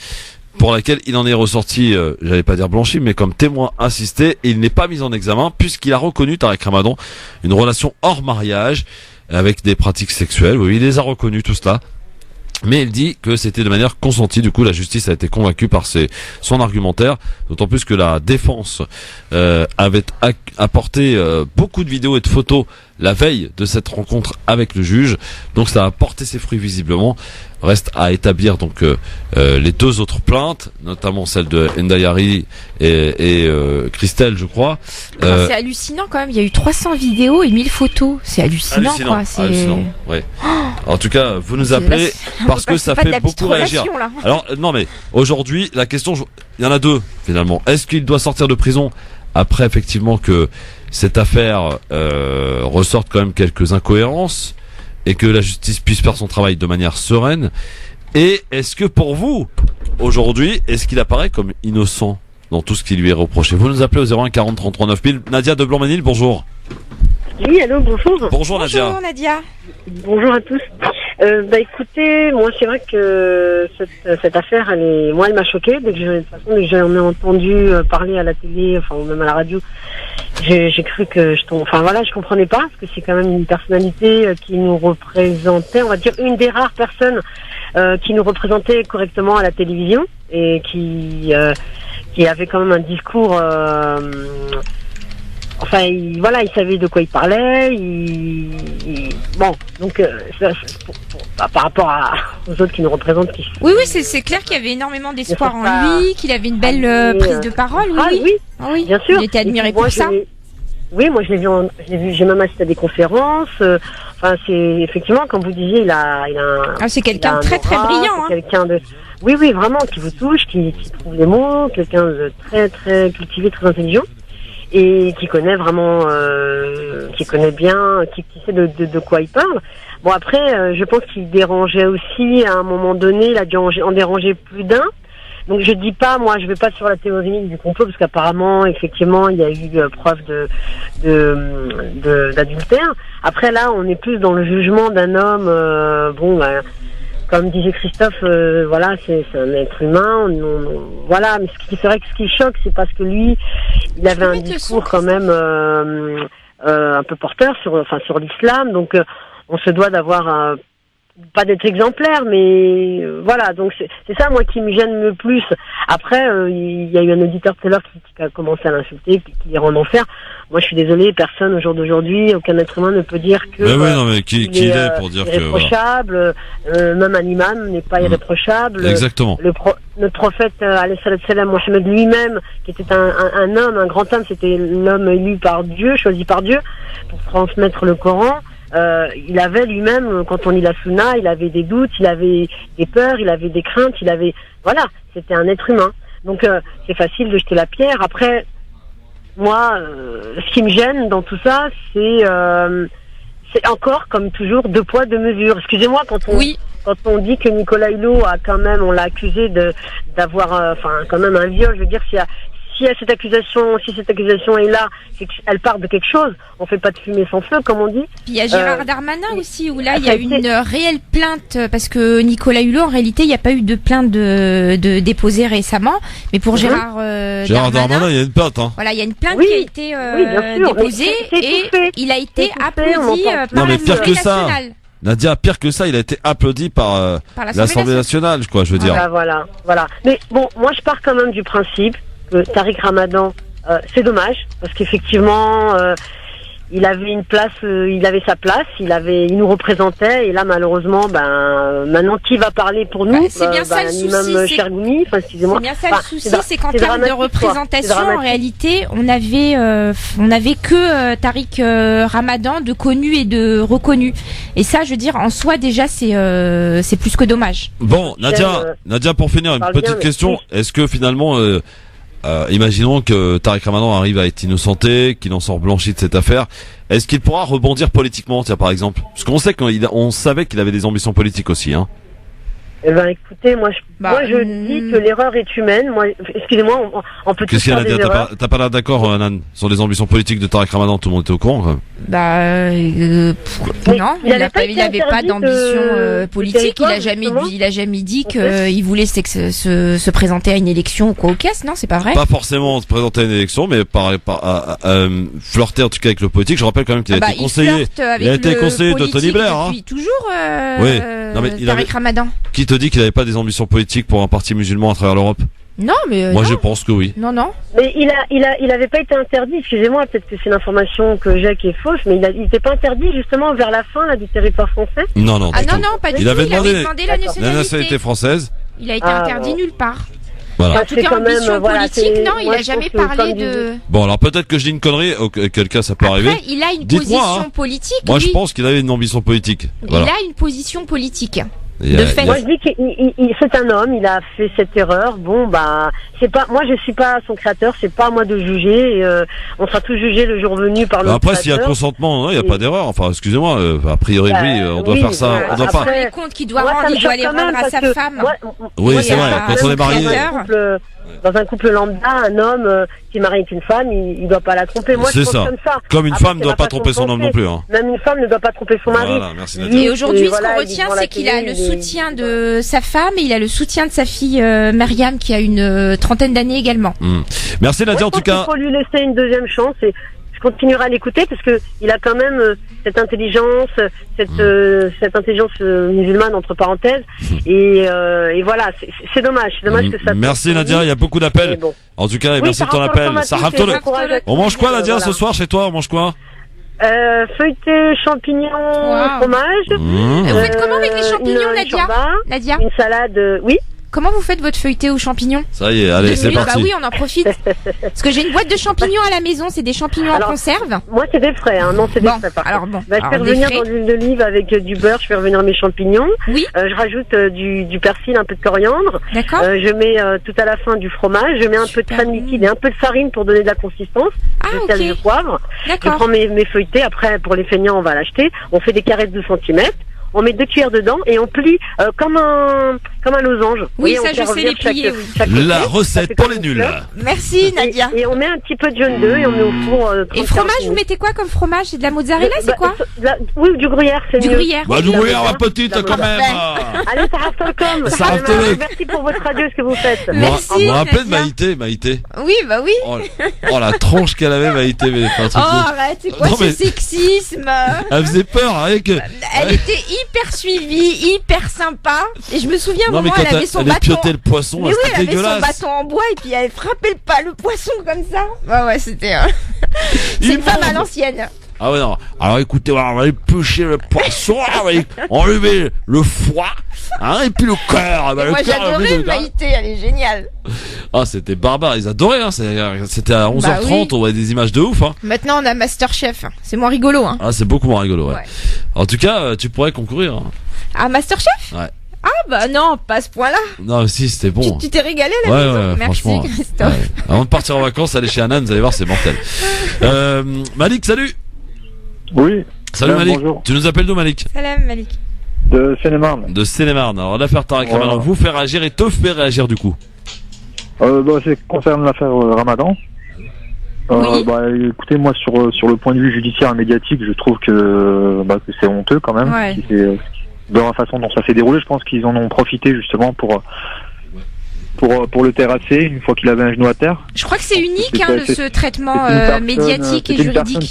pour laquelle il en est ressorti, j'allais pas dire blanchi, mais comme témoin assisté, et il n'est pas mis en examen puisqu'il a reconnu, Tarek Ramadan, une relation hors mariage avec des pratiques sexuelles. Oui, il les a reconnus tout cela, mais il dit que c'était de manière consentie. Du coup, la justice a été convaincue par son argumentaire, d'autant plus que la défense avait apporté beaucoup de vidéos et de photos la veille de cette rencontre avec le juge. Donc ça a porté ses fruits visiblement. Reste à établir donc les deux autres plaintes, notamment celle de Ndayari et Christelle, je crois. C'est hallucinant quand même. Il y a eu 300 vidéos et 1000 photos. C'est hallucinant, quoi. Hallucinant. Ouais. En tout cas, vous nous appelez parce que ça fait beaucoup réagir. Là. Alors non, mais aujourd'hui, la question, il y en a deux finalement. Est-ce qu'il doit sortir de prison après effectivement que cette affaire ressorte quand même quelques incohérences et que la justice puisse faire son travail de manière sereine? Et est-ce que pour vous, aujourd'hui, est-ce qu'il apparaît comme innocent dans tout ce qui lui est reproché? Vous nous appelez au 01 40 33 9000. Nadia de Blanc-Ménil, bonjour. Oui, allô, bonjour. Bonjour Nadia. Bonjour Nadia. Bonjour à tous. Écoutez, moi c'est vrai que cette affaire, elle m'a choquée. Dès que j'en ai entendu parler à la télé, enfin ou même à la radio, j'ai cru que je comprenais pas, parce que c'est quand même une personnalité qui nous représentait, on va dire une des rares personnes qui nous représentait correctement à la télévision et qui avait quand même un discours. Il savait de quoi il parlait. Par rapport aux autres qui nous représentent. Oui, c'est clair qu'il y avait énormément d'espoir en lui, qu'il avait une belle prise de parole. Oui, bien sûr. Il était admiré pour ça. Oui, moi je l'ai vu, j'ai même assisté à des conférences. C'est effectivement, comme vous disiez, il a c'est quelqu'un de très très brillant. Quelqu'un de, oui, vraiment, qui vous touche, qui trouve les mots, quelqu'un de très très cultivé, très intelligent. Et qui connaît vraiment, qui connaît bien, qui sait de quoi il parle. Bon, après, je pense qu'il dérangeait aussi à un moment donné, il a dû en déranger plus d'un. Donc je dis pas, moi je vais pas sur la théorie du complot, parce qu'apparemment, effectivement, il y a eu preuve d'adultère. Après là, on est plus dans le jugement d'un homme, comme disait Christophe, c'est un être humain. Mais c'est vrai que ce qui choque, c'est parce que lui, il avait un discours quand même un peu porteur sur l'islam. Donc, on se doit d'avoir pas d'être exemplaire, mais voilà. Donc c'est ça moi qui me gêne le plus. Après, il y a eu un auditeur tout à l'heure qui a commencé à l'insulter, qui les rend en enfer. Moi, je suis désolé, personne au jour d'aujourd'hui, aucun être humain ne peut dire que qui il est pour dire irréprochable. Même un imam n'est pas irréprochable. Exactement. Notre prophète alayhi salam Mohammed lui-même, qui était un homme, un grand homme, c'était l'homme élu par Dieu, choisi par Dieu pour transmettre le Coran. Il avait lui-même, quand on lit la Sunna, il avait des doutes, il avait des peurs, il avait des craintes, c'était un être humain. Donc c'est facile de jeter la pierre. Après, moi, ce qui me gêne dans tout ça, c'est encore, comme toujours, deux poids, deux mesures. Excusez-moi, quand on dit que Nicolas Hulot on l'a accusé d'avoir, quand même un viol, je veux dire, si cette accusation est là, c'est qu'elle part de quelque chose. On fait pas de fumée sans feu, comme on dit. Puis il y a Gérard Darmanin aussi, où là il y a une réelle plainte, parce que Nicolas Hulot, en réalité, il n'y a pas eu de plainte de déposée récemment, mais pour Gérard Darmanin, il y a une plainte. Voilà, il y a une plainte qui a été déposée et il a été applaudi par l'Assemblée nationale. Nadia, pire que ça, il a été applaudi par l'Assemblée nationale, quoi, je veux dire. Voilà. Mais bon, moi je pars quand même du principe que Tariq Ramadan, c'est dommage, parce qu'effectivement, il avait une place, il avait sa place, il nous représentait, et là malheureusement, maintenant qui va parler pour nous? C'est bien ça le souci. Chergoumi, excusez-moi. C'est bien ça le souci, c'est qu'en termes de représentation, en réalité, on avait que Tariq Ramadan de connu et de reconnu. Et ça, je veux dire, en soi déjà, c'est plus que dommage. Bon, Nadia, pour finir, une petite question. Oui. Est-ce que finalement, imaginons que Tariq Ramadan arrive à être innocenté, qu'il en sort blanchi de cette affaire. Est-ce qu'il pourra rebondir politiquement, tiens, par exemple? Parce qu'on sait on savait qu'il avait des ambitions politiques aussi, hein. Eh ben, écoutez, moi je dis que l'erreur est humaine. Moi, excusez-moi, on peut tous faire des erreurs. T'as pas l'air d'accord, Nan, sur les ambitions politiques de Tariq Ramadan? Tout le monde était au courant, quoi. Non, il n'avait pas d'ambition politique. Il a jamais dit qu'il voulait se présenter à une élection ou quoi au caisse. Non, c'est pas vrai. Pas forcément se présenter à une élection, mais flirter en tout cas avec le politique. Je rappelle quand même qu'il a été conseiller. Il a été conseiller de Tony Blair, hein. Depuis toujours. Oui. Non, mais Tariq Ramadan. Qui te dit qu'il n'avait pas des ambitions politiques pour un parti musulman à travers l'Europe? Non, mais moi je pense que oui. Non. Mais il avait pas été interdit. Excusez-moi, peut-être que c'est l'information que j'ai qui est fausse, mais il n'était pas interdit justement vers la fin là du territoire français. Non. Non, pas du tout. Il avait demandé la nationalité française. Il a été interdit nulle part. Voilà. En tout cas, ambition politique, non, il a jamais parlé de... Bon, alors peut-être que je dis une connerie, auquel cas ça peut arriver. Après, il a une position politique. Moi, je pense qu'il avait une ambition politique. Voilà. Il a une position politique. Moi je dis que c'est un homme, il a fait cette erreur. Bon c'est pas, moi je suis pas son créateur, c'est pas à moi de juger. On sera tous jugés le jour venu par le créateur. Après s'il y a consentement, il y a pas d'erreur. Enfin excusez-moi, a priori oui, on doit faire ça. On doit pas. Les comptes qu'il doit rendre, il doit les rendre à sa femme. Oui c'est vrai. Quand on est marié. Dans un couple lambda, un homme qui est marié avec une femme, il doit pas la tromper. Moi, je pense comme ça. Comme une femme ne doit pas tromper son homme non plus. Hein. Même une femme ne doit pas tromper son mari. Voilà, merci Nadia. Et aujourd'hui, ce qu'on retient, c'est qu'il a le soutien de sa femme et il a le soutien de sa fille Myriam, qui a une trentaine d'années également. Merci Nadia en tout cas. Il faut lui laisser une deuxième chance et je continuerai à l'écouter parce que il a quand même cette intelligence, cette intelligence musulmane entre parenthèses et voilà, c'est dommage que ça. Merci Nadia, il y a beaucoup d'appels. Bon. En tout cas, merci de ton appel. On mange quoi Nadia ce soir chez toi? On mange quoi? Feuilleté, champignons, fromage. Vous faites comment avec les champignons, Nadia? Une salade, oui. Comment vous faites votre feuilleté aux champignons? Ça y est, allez, c'est parti. Bah oui, on en profite. Parce que j'ai une boîte de champignons à la maison, c'est des champignons en conserve. Moi, c'est des frais, hein. Non, c'est des frais. Alors bon. Je fais revenir dans l'huile d'olive avec du beurre, je fais revenir mes champignons. Oui. Je rajoute du persil, un peu de coriandre. D'accord. Je mets tout à la fin du fromage, je mets un peu de crème liquide et un peu de farine pour donner de la consistance. Du sel, du poivre. D'accord. Je prends mes feuilletés, après, pour les feignants, on va l'acheter. On fait des carrés de 2 cm. On met 2 cuillères dedans et on plie comme un losange. Oui, ça je sais les plier, La recette pour les nuls. Merci Nadia. Et on met un petit peu de jaune d'œuf et on met au four. Et fromage, vous mettez quoi comme fromage? C'est de la mozzarella, c'est quoi? Oui, du gruyère, c'est du gruyère. Du gruyère, ma petite, quand même. Allez, ça reste comme. Merci pour votre radio, ce que vous faites. Merci. Vous vous rappelez de Maïté? Oui, bah oui. Oh, la tronche qu'elle avait, Maïté. Oh, arrête, c'est quoi ce sexisme? Elle faisait peur, avec. Elle était hyper suivie, hyper sympa. Et je me souviens, non, mais elle avait son bâton. Piotait le poisson, mais oui, elle avait dégueulasse. son bâton en bois et puis elle frappait le poisson comme ça. Ouais, c'était. C'est une femme à l'ancienne. Ah ouais, non. Alors écoutez, on va éplucher le poisson, on va enlever le foie, hein, et puis le cœur. Moi j'adorais Maïté, elle est géniale. Ah, c'était barbare, ils adoraient, hein. C'était à 11h30, on voit des images de ouf, hein. Maintenant on a Masterchef, c'est moins rigolo, hein. Ah, c'est beaucoup moins rigolo, ouais. En tout cas, tu pourrais concourir. Hein. À Masterchef? Ouais. Ah bah non, pas à ce point-là. Non, si, c'était bon. Tu t'es régalé là? Ouais, merci franchement. Christophe. Ouais. Avant de partir en vacances, aller chez Anan, vous allez voir, c'est mortel. Malik, salut. Oui. Salut Malik. Bonjour. Tu nous appelles d'où, Malik? Salam Malik. De Seine-et-Marne. De Seine-et-Marne. Alors l'affaire Tariq Ramadan vous fait réagir et te fait réagir du coup. C'est concerne l'affaire Ramadan. Oui. Écoutez, moi sur le point de vue judiciaire et médiatique, je trouve que c'est honteux quand même. Ouais. Dans la façon dont ça s'est déroulé, je pense qu'ils en ont profité justement pour le terrasser une fois qu'il avait un genou à terre. Je crois que c'est unique ce traitement médiatique et juridique. Une personne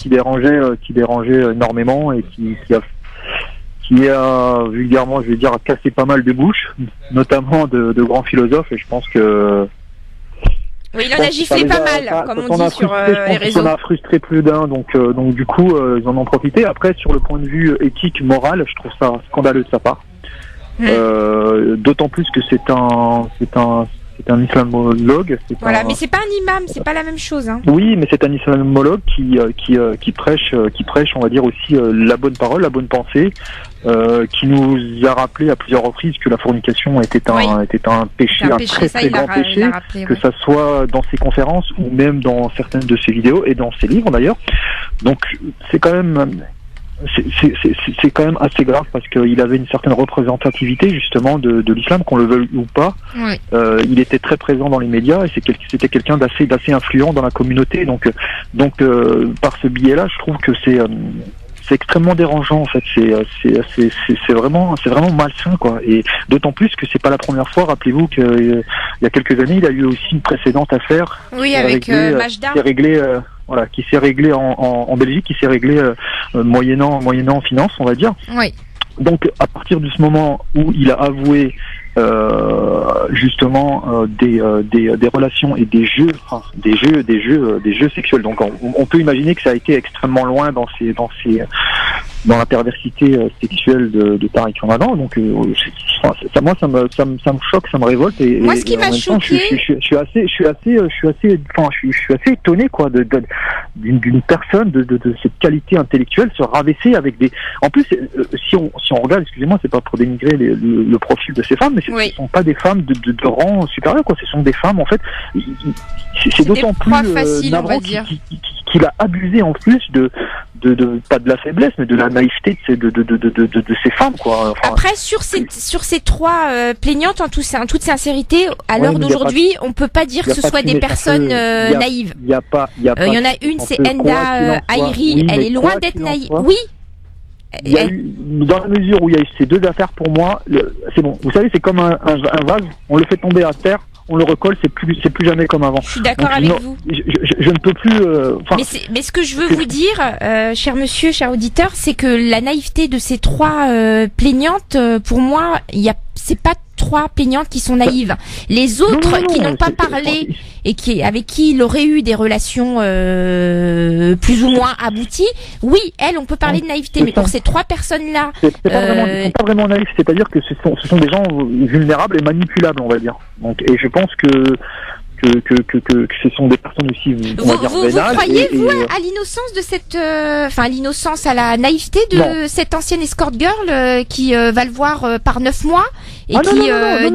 qui dérangeait énormément et qui qui a vulgairement, je vais dire, cassé pas mal de bouches, notamment de grands philosophes, et je pense que Oui, il en a giflé pas mal, comme on dit sur les réseaux. On a frustré plus d'un, donc du coup, ils en ont profité. Après, sur le point de vue éthique, moral, je trouve ça scandaleux de sa part. D'autant plus que c'est un islamologue. Voilà, mais c'est pas un imam, c'est pas la même chose. Hein. Oui, mais c'est un islamologue qui prêche, on va dire aussi la bonne parole, la bonne pensée, qui nous a rappelé à plusieurs reprises que la fornication était un péché, un très très grand péché, que ça soit dans ses conférences ou même dans certaines de ses vidéos et dans ses livres d'ailleurs. Donc c'est quand même assez grave parce qu'il avait une certaine représentativité justement de l'islam, qu'on le veuille ou pas. Oui. Il était très présent dans les médias et c'était quelqu'un d'assez influent dans la communauté. Donc par ce biais-là, je trouve que c'est extrêmement dérangeant en fait. C'est vraiment malsain quoi. Et d'autant plus que c'est pas la première fois. Rappelez-vous qu'il y a quelques années, il a eu aussi une précédente affaire. Oui, avec Majda. Qui s'est réglé en Belgique, qui s'est réglé moyennant finance, on va dire. Oui. Donc à partir de ce moment où il a avoué justement des relations et des jeux sexuels. Donc on peut imaginer que ça a été extrêmement loin dans la perversité sexuelle de Tariq Ramadan. Donc ça me choque, ça me révolte. Et moi, ce qui m'a choqué, je suis assez étonné quoi d'une personne de cette qualité intellectuelle se rabaisser avec des. En plus, si on regarde, excusez-moi, c'est pas pour dénigrer le profil de ces femmes, mais ce sont pas des femmes de rang supérieur quoi. Ce sont des femmes en fait. C'est d'autant plus navrant qu'il a abusé en plus de pas de la faiblesse mais de la naïveté de ces femmes quoi. Enfin, après sur ces trois plaignantes en toute sincérité à l'heure d'aujourd'hui on peut pas dire que ce soit des personnes naïves. Il y en a une, c'est Enda Airi, elle est loin d'être naïve. Oui. Dans la mesure où il y a eu ces deux affaires, pour moi, c'est bon. Vous savez, c'est comme un vase, on le fait tomber à terre, on le recolle, c'est plus jamais comme avant. Je suis d'accord avec vous. Je ne peux plus. Mais ce que je veux vous dire, cher monsieur, cher auditeur, c'est que la naïveté de ces trois plaignantes, pour moi, c'est pas trois plaignantes qui sont naïves. Les autres qui n'ont pas parlé et avec qui il aurait eu des relations plus ou moins abouties, oui, on peut parler de naïveté, mais pour ces trois personnes-là, c'est pas vraiment naïf, c'est-à-dire que ce sont des gens vulnérables et manipulables, on va dire. Donc, et je pense que ce sont des personnes aussi, on va dire, vénales. Vous croyez, à l'innocence de cette, à la naïveté de cette ancienne escort girl qui va le voir par 9 mois et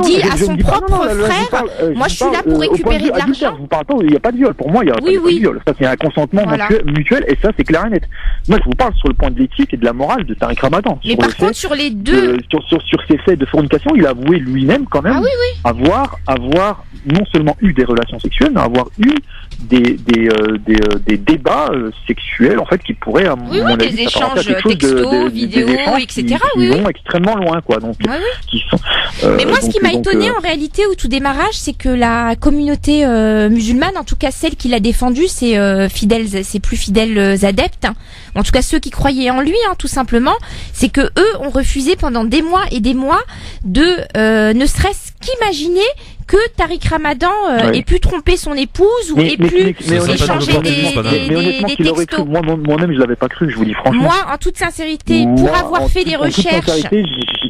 dit à son propre frère, moi je suis là pour récupérer de l'argent. Je vous parle pas, il n'y a pas de viol. Pour moi, il n'y a pas de viol. Ça, c'est un consentement mutuel et ça, c'est clair et net. Moi, je vous parle sur le point de l'éthique et de la morale de Tariq Ramadan. Mais par contre, sur les deux, sur ces faits de fornication, il a avoué lui-même quand même avoir non seulement eu des relations sexuelles, mais avoir eu des débats sexuels en fait qui pourraient à mon avis des échanges textos, vidéos, etc. Qui vont extrêmement loin quoi. Donc qui sont. Mais moi, ce qui m'a étonné en réalité au tout démarrage, c'est que la communauté musulmane, en tout cas celle qui l'a défendu, ses plus fidèles adeptes, en tout cas ceux qui croyaient en lui, tout simplement, c'est que eux ont refusé pendant des mois et des mois de ne serait-ce qu'imaginer que Tariq Ramadan ait pu tromper son épouse ou ait pu échanger des textos. Moi-même, je l'avais pas cru, je vous dis franchement. Moi, en toute sincérité, pour avoir fait des recherches,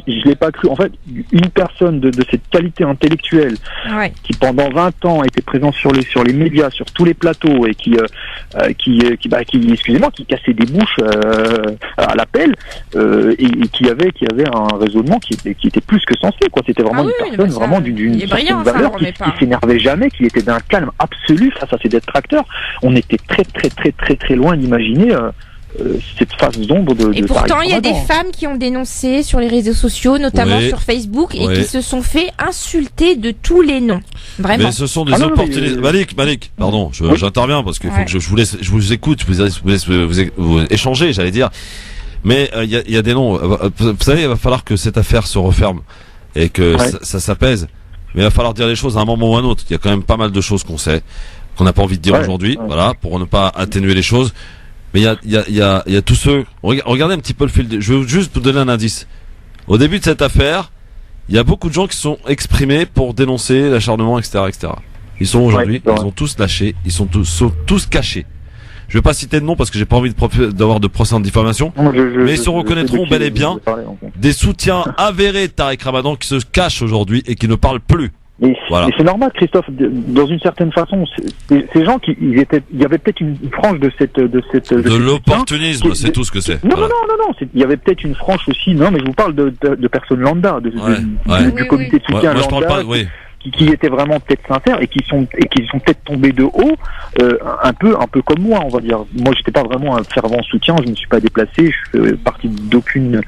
je l'ai pas cru. En fait, une personne de cette qualité intellectuelle qui pendant 20 ans était présente sur les médias, sur tous les plateaux et qui excusez-moi, qui cassait des bouches à l'appel et qui avait un raisonnement qui était plus que sensé quoi. C'était vraiment une personne vraiment d'une certaine valeur qui s'énervait jamais, qui était d'un calme absolu face à ses détracteurs. On était très très très très très loin d'imaginer cette face d'ombre de et pourtant il y a des femmes qui ont dénoncé sur les réseaux sociaux, notamment sur Facebook, et qui se sont fait insulter de tous les noms. Vraiment. Mais ce sont des opportunités. Malik, pardon, j'interviens parce qu'il faut que je vous écoute, vous échanger, j'allais dire. Mais il y a des noms. Vous savez, il va falloir que cette affaire se referme et que ça s'apaise. Mais il va falloir dire les choses à un moment ou à un autre. Il y a quand même pas mal de choses qu'on sait, qu'on n'a pas envie de dire aujourd'hui, voilà, pour ne pas atténuer les choses. Mais il y a tous ceux. Regardez un petit peu le fil. Je vais juste vous donner un indice. Au début de cette affaire, il y a beaucoup de gens qui sont exprimés pour dénoncer l'acharnement, etc., etc. Ils sont aujourd'hui, ils ont tous lâché, ils sont tous cachés. Je vais pas citer de nom parce que j'ai pas envie d'avoir de procès en diffamation. Mais ils se reconnaîtront bel et bien des soutiens avérés de Tariq Ramadan qui se cachent aujourd'hui et qui ne parlent plus. Mais c'est normal, Christophe, dans une certaine façon, ces gens il y avait peut-être une frange de l'opportunisme, c'est tout ce que c'est. Non, il y avait peut-être une frange aussi, non, mais je vous parle de personnes lambda, du comité de soutien moi, je parle lambda. pas, oui. Qui étaient vraiment peut-être sincères et qui sont peut-être tombés de haut, un peu comme moi, on va dire. Moi, j'étais pas vraiment un fervent soutien, je ne me suis pas déplacé, je fais partie d'aucun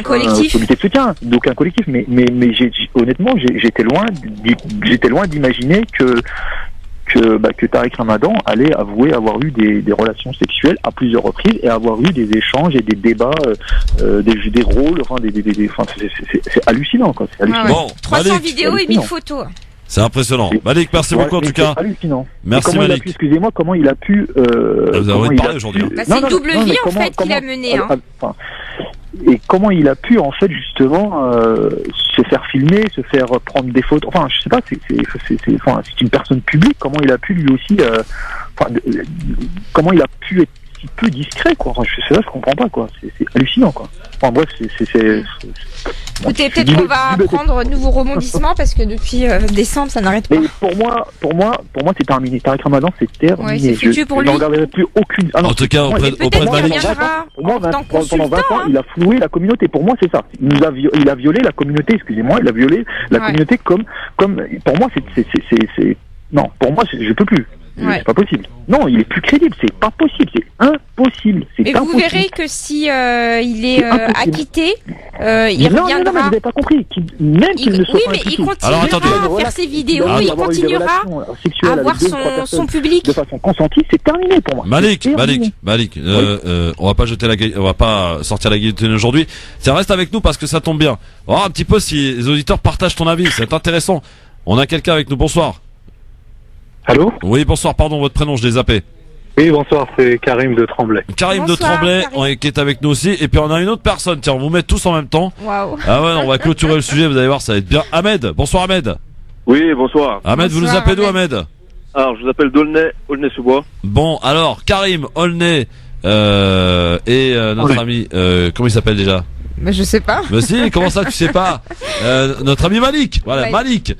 collectif, comité de soutien, d'aucun collectif. Mais honnêtement, j'étais loin d'imaginer que Tariq Ramadan allait avouer avoir eu des relations sexuelles à plusieurs reprises et avoir eu des échanges et des débats, des rôles, c'est hallucinant, quoi. C'est hallucinant. Bon, 300 Malik, vidéos et 1000 photos. c'est impressionnant. Malik, merci beaucoup en tout cas. Hallucinant. Merci Malik. Excusez-moi, comment il a pu... vous avez envie de parler aujourd'hui. C'est une double vie en fait qu'il a menée. Et comment il a pu en fait justement se faire filmer, se faire prendre des photos. Enfin, je sais pas, c'est une personne publique. Comment il a pu lui aussi, comment il a pu être si peu discret, quoi. Enfin, je comprends pas, quoi. C'est hallucinant, quoi. Enfin bref, Écoutez, peut-être qu'on va prendre un nouveau rebondissement parce que depuis décembre, ça n'arrête pas. Mais pour moi, c'est terminé. Tariq Ramadan, c'est terminé. Ouais, c'est foutu pour lui. Je n'en regarderai plus aucune. En tout cas, auprès de Malik. Pendant 20 ans, il a floué la communauté. Pour moi, c'est ça. Il a violé la communauté. Excusez-moi, il a violé la communauté comme. Pour moi, c'est. Non, pour moi, je peux plus. C'est pas possible. Non, il est plus crédible. C'est pas possible. C'est impossible. Mais vous verrez que si il est acquitté, il reviendra. Non, mais vous n'avez pas compris. Même qu'il ne soit pas mais impliqué. il continuera à faire ses vidéos. Il continuera à avoir son public. De façon consentie, c'est terminé pour moi. Malik, on va pas on va pas sortir la guillotine aujourd'hui. Ça reste avec nous parce que ça tombe bien. On va voir un petit peu si les auditeurs partagent ton avis. C'est intéressant. On a quelqu'un avec nous. Bonsoir. Allô? Oui, bonsoir, pardon, votre prénom, je l'ai zappé. Oui, bonsoir, c'est Karim de Tremblay. Karim de Tremblay, qui est avec nous aussi. Et puis on a une autre personne, tiens, on vous met tous en même temps. Waouh. Ah ouais, on va clôturer le sujet, vous allez voir, ça va être bien. Ahmed, bonsoir Ahmed. Oui, bonsoir. Ahmed, vous nous appelez d'où Ahmed? Alors, je vous appelle d'Aulnay-sous-Bois. Bon, alors, Karim, Aulnay, et notre ami, comment il s'appelle déjà? Mais je sais pas. Mais si, comment ça tu sais pas? Notre ami Malik, voilà, ouais. Malik.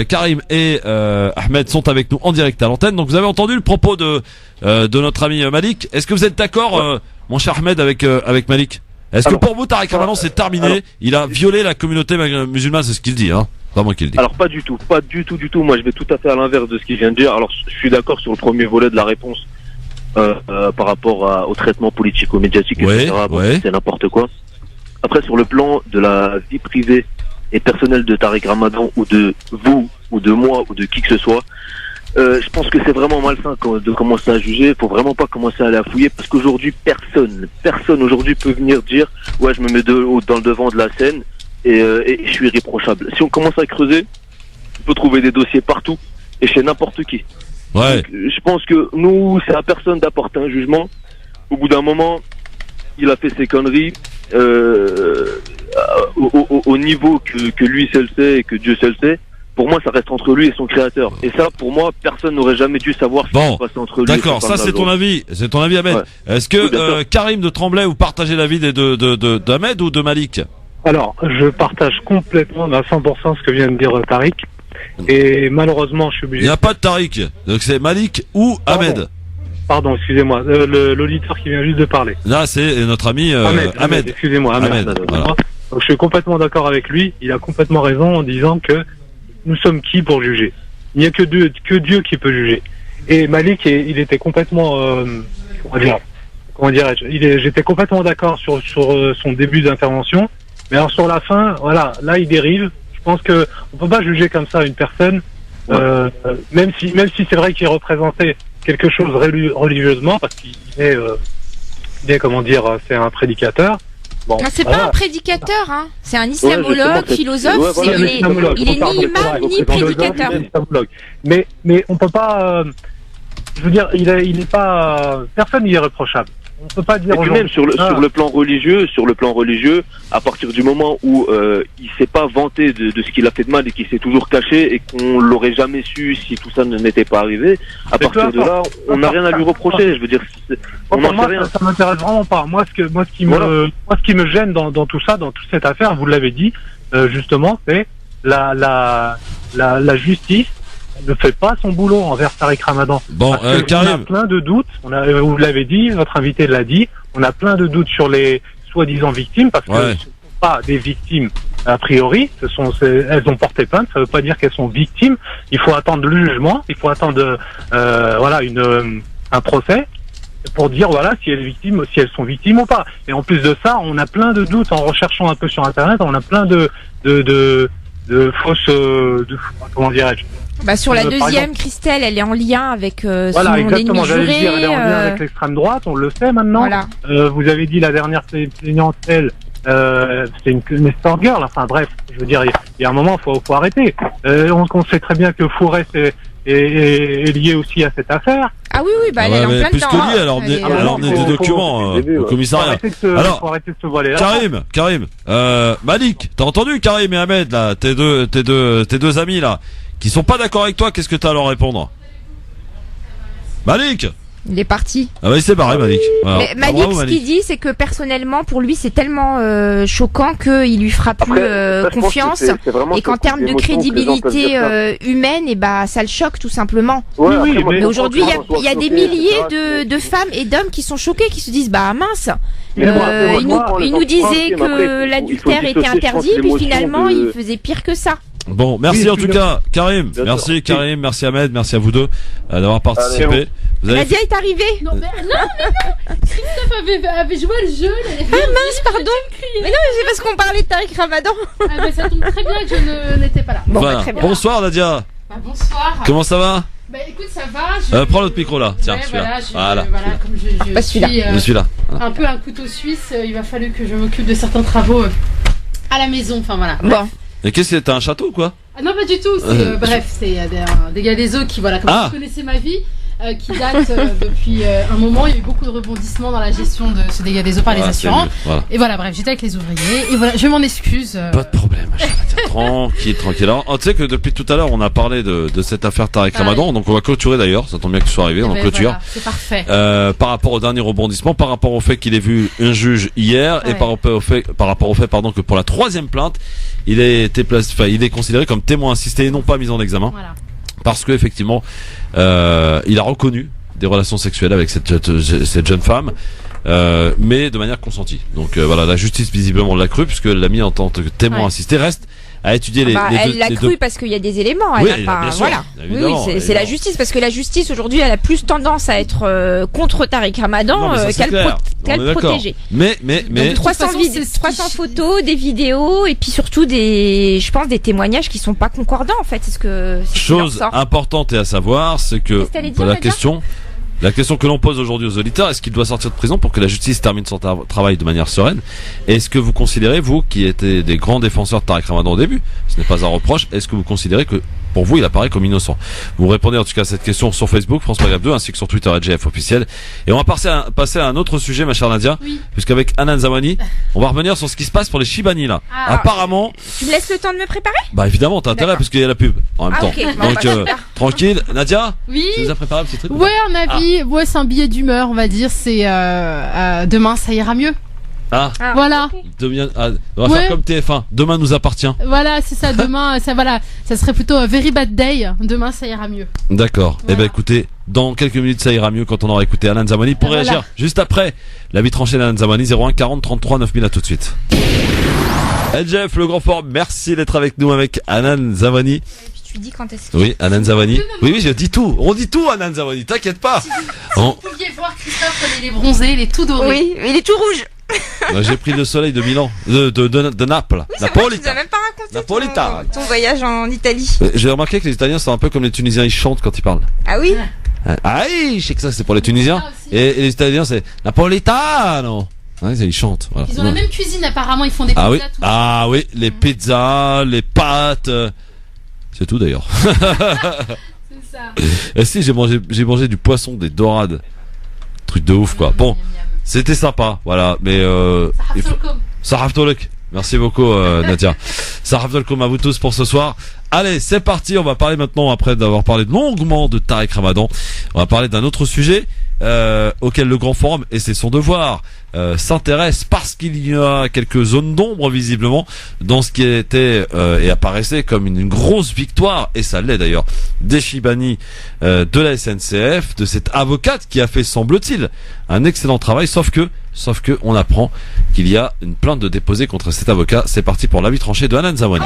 Karim et Ahmed sont avec nous en direct à l'antenne. Donc vous avez entendu le propos de notre ami Malik. Est-ce que vous êtes d'accord, mon cher Ahmed, avec Malik? Est-ce que pour vous Tariq Ramadan c'est terminé? Il a violé la communauté musulmane, c'est ce qu'il dit, hein? Pas moi qui le dis. Alors pas du tout. Moi je vais tout à fait à l'inverse de ce qu'il vient de dire. Alors je suis d'accord sur le premier volet de la réponse par rapport au traitement politico-médiatique, etc. C'est n'importe quoi. Après sur le plan de la vie privée et personnel de Tariq Ramadan ou de vous ou de moi ou de qui que ce soit, je pense que c'est vraiment malsain de commencer à juger. Il faut vraiment pas commencer à aller à fouiller parce qu'aujourd'hui personne aujourd'hui peut venir dire ouais je me mets dans le devant de la scène et je suis irréprochable. Si on commence à creuser, on peut trouver des dossiers partout et chez n'importe qui. Ouais. Donc, je pense que nous c'est à personne d'apporter un jugement. Au bout d'un moment, il a fait ses conneries. Au niveau que lui seul sait et que Dieu seul sait, pour moi ça reste entre lui et son créateur. Et ça, pour moi, personne n'aurait jamais dû savoir ce qui se passe entre lui. D'accord, ça c'est ton avis, Ahmed. Ouais. Est-ce que Karim de Tremblay, vous partagez l'avis d'Ahmed ou de Malik? Alors, je partage complètement à 100% ce que vient de dire Tariq. Et malheureusement, je suis obligé. Il n'y a pas de Tariq, donc c'est Malik ou Ahmed. Pardon, excusez-moi, l'auditeur qui vient juste de parler. Là, c'est notre ami Ahmed. Excusez-moi, Ahmed. Voilà. Donc, je suis complètement d'accord avec lui. Il a complètement raison en disant que nous sommes qui pour juger? Il n'y a que Dieu qui peut juger. Et Malik, il était complètement, comment dirais-je, j'étais complètement d'accord sur son début d'intervention. Mais alors sur la fin, voilà, là il dérive. Je pense que on peut pas juger comme ça une personne, même si c'est vrai qu'il représentait quelque chose religieusement, parce qu'il est comment dire, c'est un prédicateur. Bon, c'est pas un prédicateur, hein. C'est un islamologue, philosophe. Il est ni imam ni prédicateur. Mais on peut pas. je veux dire, il est pas, personne n'y est reprochable. On peut pas dire. Et puis même sur le plan religieux, à partir du moment où il s'est pas vanté de ce qu'il a fait de mal et qu'il s'est toujours caché et qu'on l'aurait jamais su si tout ça n'était pas arrivé, à partir de là, on n'a rien à lui reprocher. Je veux dire, on n'en sait rien. Ça m'intéresse vraiment pas. Moi, ce qui me gêne dans tout ça, dans toute cette affaire, vous l'avez dit, justement, c'est la justice ne fait pas son boulot envers Tariq Ramadan. Bon, Karim. On a plein de doutes. Vous l'avez dit, votre invité l'a dit. On a plein de doutes sur les soi-disant victimes parce que ce ne sont pas des victimes a priori. Elles ont porté plainte. Ça ne veut pas dire qu'elles sont victimes. Il faut attendre le jugement. Il faut attendre, un procès pour dire si elles sont victimes ou pas. Et en plus de ça, on a plein de doutes en recherchant un peu sur Internet. On a plein de fausses, comment dirais-je. Sur la deuxième, Christelle, elle est en lien avec son ennemi juré. Elle est en lien avec l'extrême droite, on le sait maintenant. Voilà. Vous avez dit la dernière plaignante, c'est une escort girl. Enfin bref, je veux dire, il y a un moment, faut arrêter. On sait très bien que Fourès est lié aussi à cette affaire. Ah oui, elle est en plein plus dedans. Que lié, alors on est des documents au commissariat. Faut arrêter de se voiler là. Karim, Malik, t'as entendu Karim et Ahmed là, tes deux amis là, qui sont pas d'accord avec toi, qu'est-ce que t'as à leur répondre? Malik! Il est parti. Ah bah il s'est barré Malik. Voilà. Mais Malik, ce qu'il dit, c'est que personnellement, pour lui, c'est tellement choquant qu'il lui fera plus confiance et qu'en termes de crédibilité humaine, ça le choque tout simplement. Oui, mais aujourd'hui, il y a des milliers de femmes et d'hommes qui sont choqués, qui se disent mince. Il nous disait que l'adultère était interdit, puis finalement, il faisait pire que ça. Bon, merci en tout cas, Karim. Merci Karim, merci Ahmed, merci à vous deux d'avoir participé. Nadia est arrivée. Non. Christophe avait joué le jeu. Mince, pardon. Mais non, c'est parce qu'on parlait de Tariq Ramadan. Ça tombe très bien que je n'étais pas là. Bon, voilà. très bien. Bonsoir Nadia. Bonsoir. Comment ça va? Écoute, ça va. Prends l'autre micro là. Tiens, celui-là. Voilà, comme je suis un peu un couteau suisse, il va falloir que je m'occupe de certains travaux à la maison. Enfin voilà. Bon. Et qu'est-ce que t'as un château quoi? Non, pas du tout. C'est des gars des eaux qui comme vous connaissez ma vie. Qui date depuis un moment. Il y a eu beaucoup de rebondissements dans la gestion de ce dégât des eaux par les assurants. Et voilà, bref, j'étais avec les ouvriers. Et voilà, je m'en excuse. Pas de problème. Tranquille. Alors, tu sais que depuis tout à l'heure, on a parlé de cette affaire Tariq Ramadan. Donc, on va clôturer d'ailleurs. Ça tombe bien que ce soit arrivé. On clôture. Voilà, c'est parfait. Par rapport au dernier rebondissement, par rapport au fait qu'il ait vu un juge hier et par rapport au fait, que pour la troisième plainte, il est considéré comme témoin assisté et non pas mis en examen. Voilà. Parce que effectivement, il a reconnu des relations sexuelles avec cette jeune femme, mais de manière consentie. Donc la justice visiblement l'a cru puisque elle l'a mis en tant que témoin assisté. Reste à étudier elle l'a cru parce qu'il y a des éléments. Elle a pas. Bien sûr, voilà. Oui, c'est la justice parce que la justice aujourd'hui, elle a plus tendance à être contre Tariq Ramadan qu'à le protéger. Mais donc 300 photos, des vidéos et puis surtout des témoignages qui sont pas concordants en fait. Chose importante et à savoir, c'est que la question que l'on pose aujourd'hui aux auditeurs, est-ce qu'il doit sortir de prison pour que la justice termine son travail de manière sereine? Est-ce que vous considérez, vous, qui étiez des grands défenseurs de Tariq Ramadan au début, ce n'est pas un reproche, est-ce que vous considérez que, pour vous, il apparaît comme innocent? Vous répondez en tout cas à cette question sur Facebook, France Maghreb 2, ainsi que sur Twitter, LGF officiel. Et on va passer à un autre sujet, ma chère Nadia, puisqu'avec Hanan Zamani, on va revenir sur ce qui se passe pour les Chibani, là. Apparemment... Tu me laisses le temps de me préparer? Évidemment, t'as intérêt, parce qu'il y a la pub, en même temps. Okay. Donc, tranquille. Nadia? Oui. Tu nous as préparé un petit truc? Ouais, on a vu. Ouais, c'est un billet d'humeur, on va dire. C'est demain, ça ira mieux. Voilà. Okay. On va faire comme TF1. Demain nous appartient. Voilà, c'est ça. Demain, ça serait plutôt un very bad day. Demain, ça ira mieux. D'accord. Voilà. Écoutez, dans quelques minutes, ça ira mieux quand on aura écouté Hanan Zamani pour réagir juste après. L'avis tranché d'Hanan Zamani, 01 40 33 9000. À tout de suite. LGF, le grand forum. Merci d'être avec nous avec Hanan Zamani. Tu dis quand est-ce que... Oui, Hanan Zamani. Oui, je dis tout. On dit tout, Hanan Zamani. T'inquiète pas. Si vous pouviez voir Christophe, il est bronzé, il est tout doré. Oui, il est tout rouge. J'ai pris le soleil de Milan, de Naples. Oui, Napolitano. Tu nous as même pas raconté ton voyage en Italie. J'ai remarqué que les Italiens sont un peu comme les Tunisiens, ils chantent quand ils parlent. Ah oui. Ah oui, je sais que ça c'est pour les Tunisiens. Et les Italiens c'est Napolitano. Ils chantent. Voilà. Ils ont la même cuisine apparemment, ils font des pizzas. Oui, les pizzas, les pâtes. C'est tout d'ailleurs. Et si, j'ai mangé du poisson, des dorades. Truc de ouf, quoi. Bon, c'était sympa, voilà. Mais Saraf Tolek. Merci beaucoup, Nadia. Saraf Tolek à vous tous pour ce soir. Allez, c'est parti. On va parler maintenant, après d'avoir parlé longuement de Tariq Ramadan, on va parler d'un autre sujet auquel le Grand Forum, et c'est son devoir, s'intéresse, parce qu'il y a quelques zones d'ombre visiblement dans ce qui était et apparaissait comme une grosse victoire, et ça l'est d'ailleurs, des Chibani de la SNCF, de cette avocate qui a fait, semble-t-il, un excellent travail, sauf que on apprend qu'il y a une plainte de déposée contre cet avocat. C'est parti pour l'avis tranché de Hanan Zawani.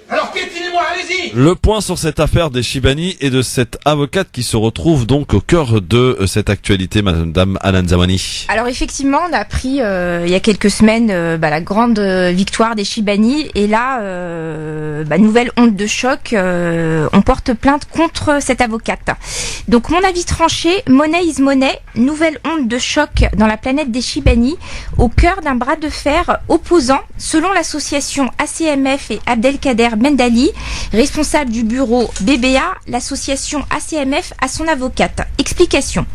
Alors piétinez-moi, allez-y. Le point sur cette affaire des Chibani et de cette avocate qui se retrouve donc au cœur de cette actualité, Madame Hanan Zawani. Alors effectivement, on a appris il y a quelques semaines la grande victoire des Chibani, et là, nouvelle onde de choc, on porte plainte contre cette avocate. Donc mon avis tranché, money is money, nouvelle onde de choc dans la planète des Chibani, au cœur d'un bras de fer opposant, selon l'association ACMF et Abdelkader Bendali, responsable du bureau BBA, l'association ACMF à son avocate. Explication.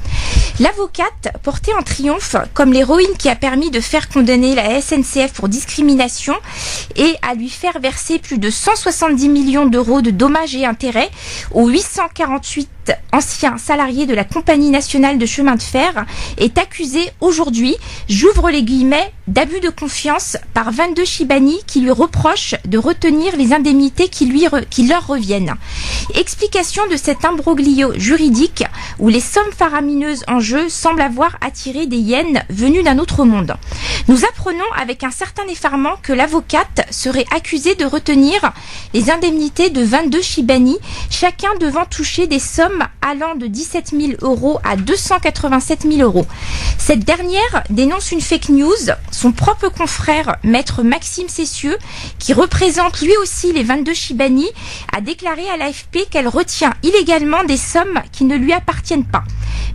L'avocate portait en triomphe comme l'héroïne qui a permis de faire condamner la SNCF pour discrimination et à lui faire verser plus de 170 millions d'euros de dommages et intérêts aux 848 anciens salariés de la Compagnie nationale de chemin de fer, est accusée aujourd'hui, j'ouvre les guillemets, d'abus de confiance par 22 Chibani qui lui reprochent de retenir les indemnités qui leur reviennent. Explication de cet imbroglio juridique où les sommes faramineuses en jeu semblent avoir attiré des hyènes venues d'un autre monde. Nous apprenons avec un certain effarement que l'avocate serait accusée de retenir les indemnités de 22 Chibani, chacun devant toucher des sommes allant de 17 000 euros à 287 000 euros. Cette dernière dénonce une fake news. Son propre confrère, maître Maxime Cessieux, qui représente lui aussi les 22 Chibani, a déclaré à l'AFP qu'elle retient illégalement des sommes qui ne lui appartiennent pas.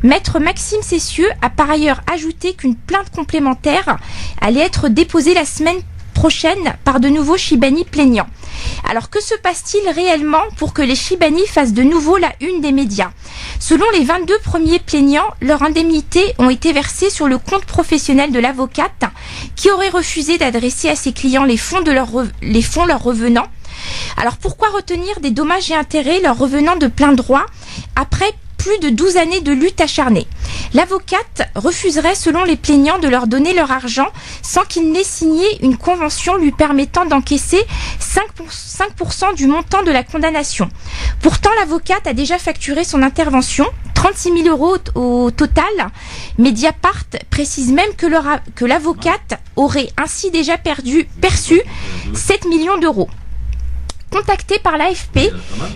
Maître Maxime Cessieux a par ailleurs ajouté qu'une plainte complémentaire allait être déposée la semaine prochaine par de nouveaux Chibani plaignants. Alors que se passe-t-il réellement pour que les Chibani fassent de nouveau la une des médias ? Selon les 22 premiers plaignants, leurs indemnités ont été versées sur le compte professionnel de l'avocate qui aurait refusé d'adresser à ses clients les fonds leur revenant. Alors pourquoi retenir des dommages et intérêts leur revenant de plein droit après plus de 12 années de lutte acharnée? L'avocate refuserait, selon les plaignants, de leur donner leur argent sans qu'ils n'aient signé une convention lui permettant d'encaisser 5% du montant de la condamnation. Pourtant, l'avocate a déjà facturé son intervention, 36 000 euros au total. Mediapart précise même que l'avocate aurait ainsi déjà perçu 7 millions d'euros. Contactée par l'AFP,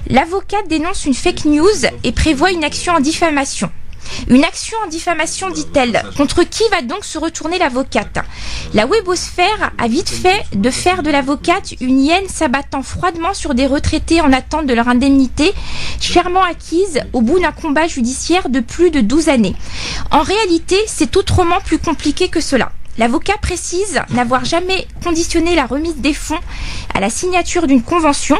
l'avocate dénonce une fake news et prévoit une action en diffamation. Une action en diffamation, dit-elle. Contre qui va donc se retourner l'avocate ? La webosphère a vite fait de faire de l'avocate une hyène s'abattant froidement sur des retraités en attente de leur indemnité, chèrement acquise au bout d'un combat judiciaire de plus de 12 années. En réalité, c'est autrement plus compliqué que cela. L'avocat précise n'avoir jamais conditionné la remise des fonds à la signature d'une convention.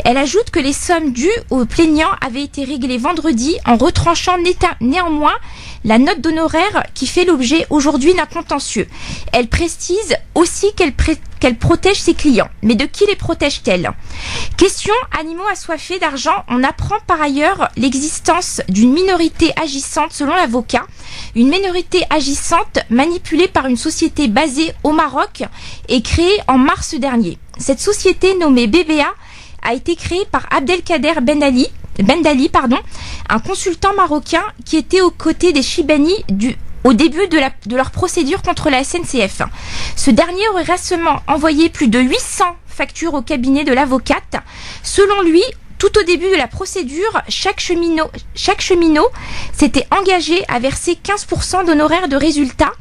Elle ajoute que les sommes dues aux plaignants avaient été réglées vendredi en retranchant néanmoins la note d'honoraires qui fait l'objet aujourd'hui d'un contentieux. Elle précise aussi qu'elle protège ses clients. Mais de qui les protège-t-elle ? Question animaux assoiffés d'argent, on apprend par ailleurs l'existence d'une minorité agissante selon l'avocat. Une minorité agissante manipulée par une société basée au Maroc et créée en mars dernier. Cette société nommée BBA a été créée par Abdelkader Bendali, un consultant marocain qui était aux côtés des Chibani au début de leur procédure contre la SNCF. Ce dernier aurait récemment envoyé plus de 800 factures au cabinet de l'avocate. Selon lui, tout au début de la procédure, chaque cheminot s'était engagé à verser 15% d'honoraires de résultat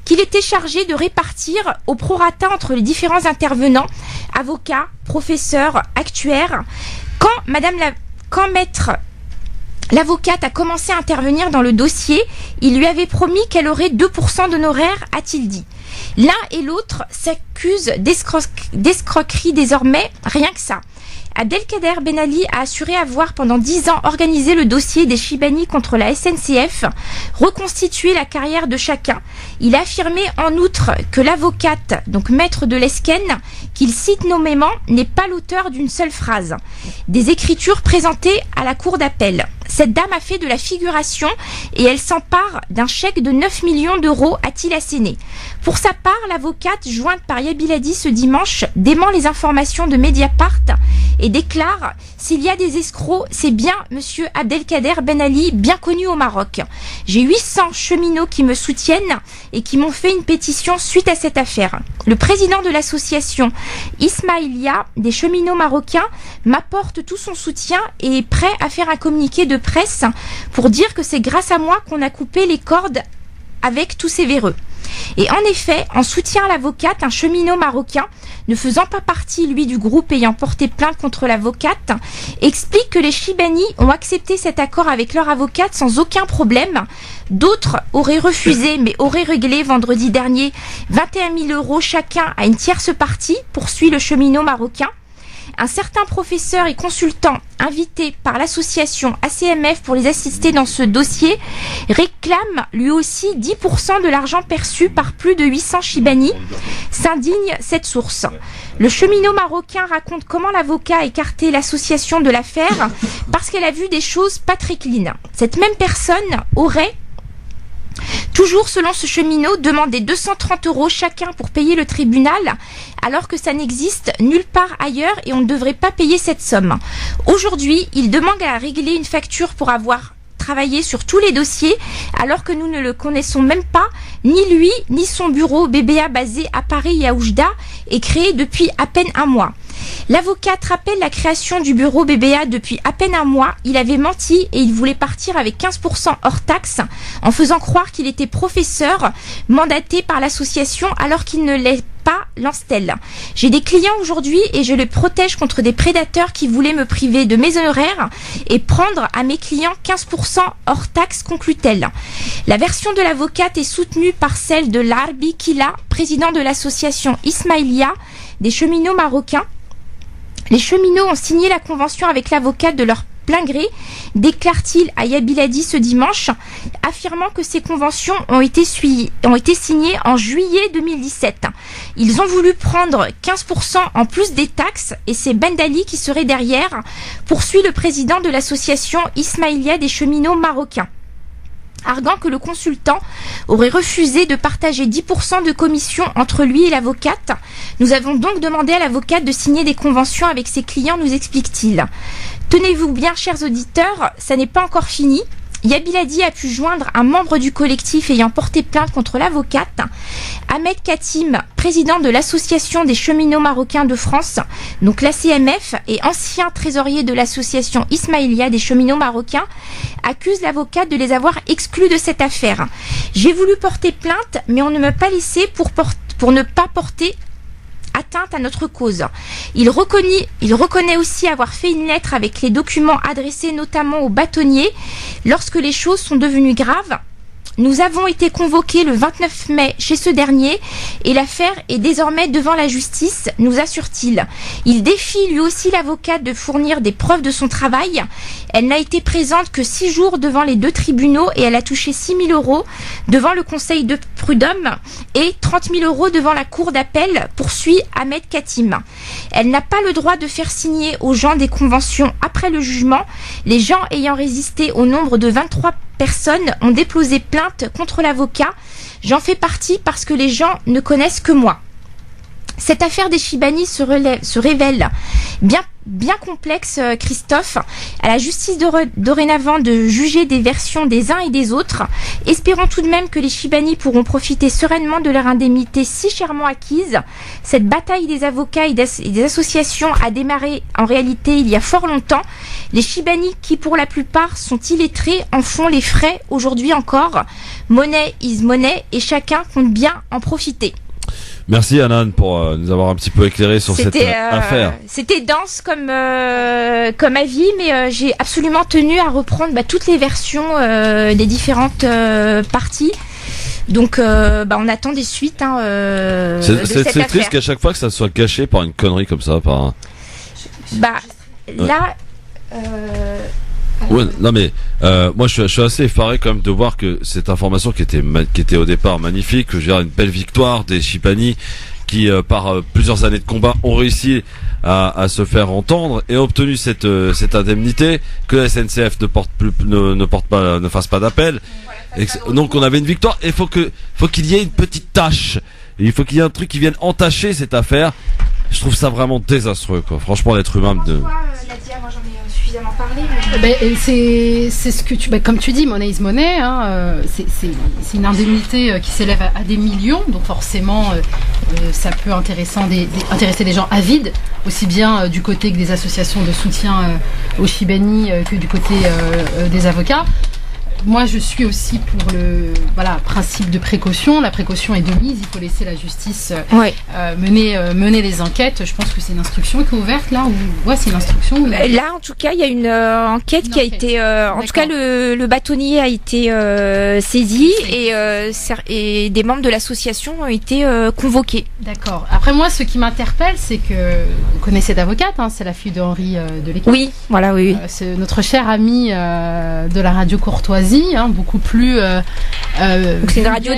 qu'il était chargé de répartir au prorata entre les différents intervenants, avocats, professeurs, actuaires. Quand maître L'avocate a commencé à intervenir dans le dossier. Il lui avait promis qu'elle aurait 2% d'honoraires, a-t-il dit. L'un et l'autre s'accusent d'escroquerie désormais, rien que ça. Abdelkader Ben Ali a assuré avoir pendant 10 ans organisé le dossier des Chibani contre la SNCF, reconstitué la carrière de chacun. Il a affirmé en outre que l'avocate, donc maître de l'Esken, qu'il cite nommément, n'est pas l'auteur d'une seule phrase. Des écritures présentées à la cour d'appel. Cette dame a fait de la figuration et elle s'empare d'un chèque de 9 millions d'euros, a-t-il asséné. Pour sa part, l'avocate, jointe par Yabiladi ce dimanche, dément les informations de Mediapart et déclare « S'il y a des escrocs, c'est bien monsieur Abdelkader Ben Ali, bien connu au Maroc. J'ai 800 cheminots qui me soutiennent et qui m'ont fait une pétition suite à cette affaire. Le président de l'association Ismaïlia des cheminots marocains m'apporte tout son soutien et est prêt à faire un communiqué de presse pour dire que c'est grâce à moi qu'on a coupé les cordes avec tous ces véreux. » Et en effet, en soutien à l'avocate, un cheminot marocain, ne faisant pas partie, lui, du groupe ayant porté plainte contre l'avocate, explique que les Chibani ont accepté cet accord avec leur avocate sans aucun problème. D'autres auraient refusé, mais auraient réglé vendredi dernier 21 000 euros chacun à une tierce partie, poursuit le cheminot marocain. Un certain professeur et consultant invité par l'association ACMF pour les assister dans ce dossier réclame lui aussi 10% de l'argent perçu par plus de 800 Chibani, s'indigne cette source. Le cheminot marocain raconte comment l'avocat a écarté l'association de l'affaire parce qu'elle a vu des choses pas très clean. Cette même personne aurait, toujours selon ce cheminot, demandé 230 euros chacun pour payer le tribunal, alors que ça n'existe nulle part ailleurs et on ne devrait pas payer cette somme. Aujourd'hui, il demande à régler une facture pour avoir travaillé sur tous les dossiers, alors que nous ne le connaissons même pas, ni lui, ni son bureau BBA basé à Paris et à Oujda, est créé depuis à peine un mois. L'avocate rappelle la création du bureau BBA depuis à peine un mois. Il avait menti et il voulait partir avec 15% hors taxe en faisant croire qu'il était professeur mandaté par l'association alors qu'il ne l'est pas, lance-t-elle. J'ai des clients aujourd'hui et je les protège contre des prédateurs qui voulaient me priver de mes honoraires et prendre à mes clients 15% hors taxe, conclut-elle. La version de l'avocate est soutenue par celle de Larbi Kila, président de l'association Ismaïlia des cheminots marocains. Les cheminots ont signé la convention avec l'avocate de leur plein gré, déclare-t-il à Yabiladi ce dimanche, affirmant que ces conventions ont été signées en juillet 2017. Ils ont voulu prendre 15% en plus des taxes et c'est Ben Ali qui serait derrière, poursuit le président de l'association Ismaïlia des cheminots marocains, arguant que le consultant aurait refusé de partager 10% de commission entre lui et l'avocate. Nous avons donc demandé à l'avocate de signer des conventions avec ses clients, nous explique-t-il. Tenez-vous bien, chers auditeurs, ça n'est pas encore fini. Yabiladi a pu joindre un membre du collectif ayant porté plainte contre l'avocate, Ahmed Katim, président de l'association des cheminots marocains de France, donc l'ACMF, et ancien trésorier de l'association Ismaïlia des cheminots marocains, accuse l'avocate de les avoir exclus de cette affaire. J'ai voulu porter plainte, mais on ne m'a pas laissé pour ne pas porter atteinte à notre cause. Il reconnaît aussi avoir fait une lettre avec les documents adressés notamment aux bâtonniers lorsque les choses sont devenues graves. Nous avons été convoqués le 29 mai chez ce dernier et l'affaire est désormais devant la justice, nous assure-t-il. Il défie lui aussi l'avocate de fournir des preuves de son travail. Elle n'a été présente que 6 jours devant les 2 tribunaux et elle a touché 6 000 euros devant le conseil de prud'homme et 30 000 euros devant la cour d'appel, poursuit Ahmed Katim. Elle n'a pas le droit de faire signer aux gens des conventions après le jugement. Les gens ayant résisté au nombre de 23 personnes ont déposé plainte contre l'avocat. J'en fais partie parce que les gens ne connaissent que moi. Cette affaire des Chibani se révèle bien complexe, Christophe. À la justice dorénavant de juger des versions des uns et des autres. Espérons tout de même que les Chibani pourront profiter sereinement de leur indemnité si chèrement acquise. Cette bataille des avocats et des associations a démarré en réalité il y a fort longtemps. Les Chibani, qui pour la plupart sont illettrés, en font les frais aujourd'hui encore. Money is money et chacun compte bien en profiter. Merci Anan pour nous avoir un petit peu éclairé sur cette affaire. C'était dense comme avis, mais j'ai absolument tenu à reprendre toutes les versions des différentes parties. Donc on attend des suites de cette c'est affaire. triste qu'à chaque fois que ça soit gâché par une connerie comme ça, par un... Là Ouais, non mais moi je suis assez effaré quand même de voir que cette information qui était au départ magnifique, je veux dire une belle victoire des Chibani qui par plusieurs années de combat ont réussi à se faire entendre et ont obtenu cette indemnité, que la SNCF ne fasse pas d'appel. Donc on avait une victoire et faut qu'il y ait une petite tâche. Et il faut qu'il y ait un truc qui vienne entacher cette affaire. Je trouve ça vraiment désastreux, quoi. Franchement, l'être humain Nadia, moi j'en ai suffisamment parlé. C'est ce que comme tu dis, monnaie is money. C'est une indemnité qui s'élève à des millions, donc forcément ça peut intéresser des gens avides, aussi bien du côté que des associations de soutien aux Chibani que du côté des avocats. Moi, je suis aussi pour le principe de précaution. La précaution est de mise. Il faut laisser la justice mener les enquêtes. Je pense que c'est une instruction qui est ouverte là. C'est une instruction. Là, en tout cas, il y a une enquête qui a été. En tout cas, le bâtonnier a été saisi et des membres de l'association ont été convoqués. D'accord. Après, moi, ce qui m'interpelle, c'est que vous connaissez d'avocate. C'est la fille de Henri de Léquin. Oui, voilà, oui. C'est notre cher ami de la radio Courtoisie. Beaucoup plus c'est une radio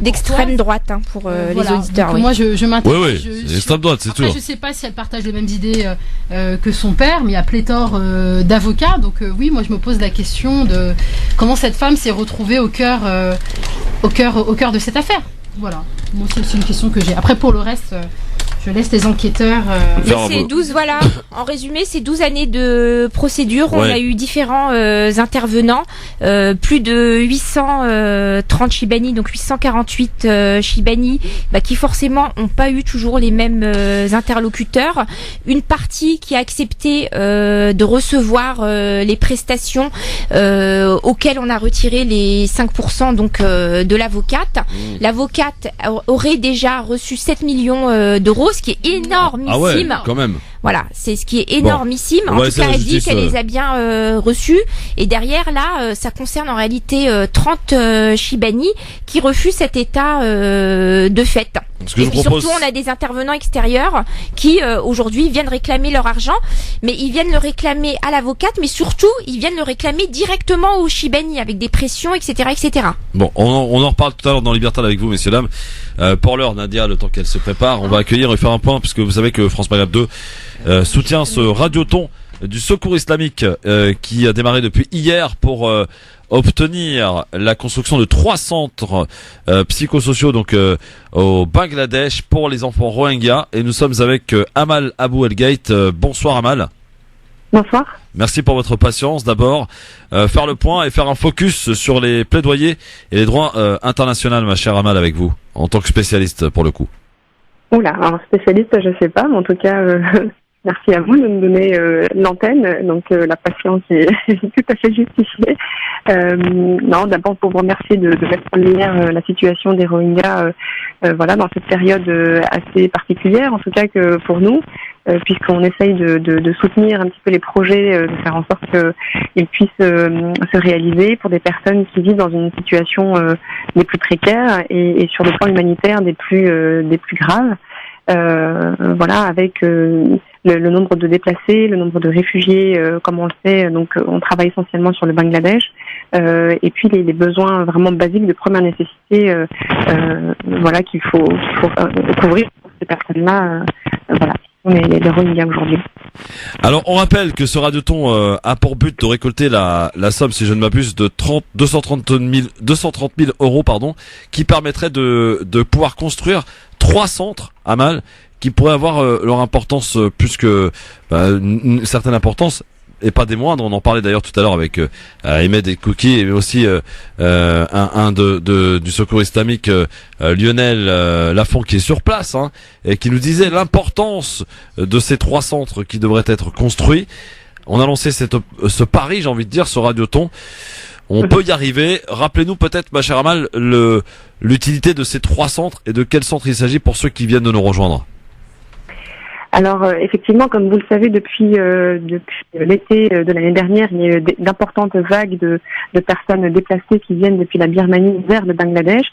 d'extrême droite pour les auditeurs. Donc, moi je m'interroge. Oui, c'est l'extrême droite, c'est tout. Je sais pas si elle partage les mêmes idées que son père, mais il y a pléthore d'avocats. Donc oui, moi je me pose la question de comment cette femme s'est retrouvée au cœur de cette affaire. Voilà. Moi c'est une question que j'ai. Après pour le reste. Je laisse les enquêteurs... C'est 12, voilà. En résumé, c'est 12 années de procédure. On a eu différents intervenants. Plus de 830 Chibani, donc 848 Chibani, qui forcément n'ont pas eu toujours les mêmes interlocuteurs. Une partie qui a accepté de recevoir les prestations auxquelles on a retiré les 5% donc de l'avocate. L'avocate aurait déjà reçu 7 millions d'euros, ce qui est énormissime. Ah ouais, quand même. Voilà, c'est ce qui est énormissime. En tout cas, elle dit qu'elle les a bien reçus. Et derrière, là, ça concerne en réalité 30 Chibani qui refusent cet état de fait. Et puis surtout, on a des intervenants extérieurs qui aujourd'hui viennent réclamer leur argent, mais ils viennent le réclamer à l'avocate, mais surtout, ils viennent le réclamer directement aux Chibani avec des pressions, etc., etc. Bon, on en reparle tout à l'heure dans Libertal avec vous, messieurs dames. Pour l'heure, Nadia, le temps qu'elle se prépare, on va accueillir et faire un point, puisque vous savez que France Maghreb 2 soutient ce radioton du Secours Islamique qui a démarré depuis hier pour obtenir la construction de 3 centres psychosociaux donc au Bangladesh pour les enfants Rohingyas. Et nous sommes avec Amal Abou El-Gate. Bonsoir Amal. Bonsoir. Merci pour votre patience. D'abord, faire le point et faire un focus sur les plaidoyers et les droits internationaux, ma chère Amal, avec vous, en tant que spécialiste pour le coup. Oula, alors spécialiste, je sais pas, mais en tout cas, merci à vous de me donner l'antenne. Donc la patience est tout à fait justifiée. Non, d'abord pour vous remercier de mettre en lumière la situation des Rohingyas, dans cette période assez particulière, en tout cas que pour nous. Puisqu'on essaye de soutenir un petit peu les projets, de faire en sorte qu'ils puissent se réaliser pour des personnes qui vivent dans une situation des plus précaires et sur le plan humanitaire des plus graves. Avec le nombre de déplacés, le nombre de réfugiés, comme on le sait, donc on travaille essentiellement sur le Bangladesh, et puis les besoins vraiment basiques de première nécessité, qu'il faut couvrir pour ces personnes-là, les Rohingyas aujourd'hui. Alors on rappelle que ce radioton a pour but de récolter la somme, si je ne m'abuse, de 230 000 euros, qui permettrait de pouvoir construire 3 centres à Mal qui pourraient avoir leur importance plus que une certaine importance et pas des moindres. On en parlait d'ailleurs tout à l'heure avec Ahmed et Kouki, mais aussi un du Secours Islamique, Lionel Lafont, qui est sur place et qui nous disait l'importance de ces 3 centres qui devraient être construits. On a lancé ce pari, j'ai envie de dire, ce radioton. On peut y arriver. Rappelez-nous peut-être, ma chère Amal, l'utilité de ces 3 centres et de quel centre il s'agit pour ceux qui viennent de nous rejoindre. Alors effectivement, comme vous le savez, depuis l'été de l'année dernière, il y a eu d'importantes vagues de personnes déplacées qui viennent depuis la Birmanie vers le Bangladesh,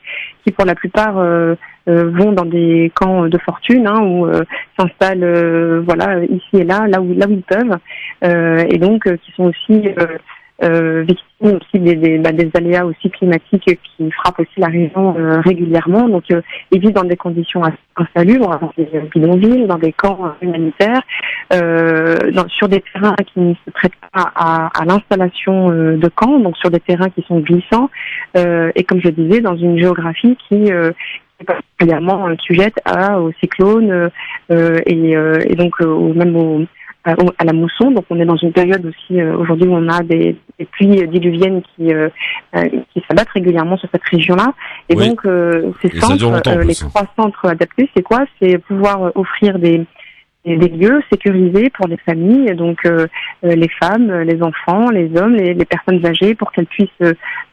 qui pour la plupart vont dans des camps de fortune, où s'installent ici et là où ils peuvent, et donc qui sont aussi victimes aussi des aléas aussi climatiques qui frappent aussi la région régulièrement. Donc ils vivent dans des conditions insalubres, dans des bidonvilles, dans des camps humanitaires, sur des terrains qui ne se prêtent pas à l'installation de camps, donc sur des terrains qui sont glissants, et comme je disais, dans une géographie qui est particulièrement sujette aux cyclones et donc même à la mousson. Donc on est dans une période aussi aujourd'hui où on a des pluies diluviennes qui s'abattent régulièrement sur cette région-là. Et donc ces centres, les 3 centres adaptés, c'est quoi? C'est pouvoir offrir des lieux sécurisés pour les familles, donc les femmes, les enfants, les hommes, les personnes âgées, pour qu'elles puissent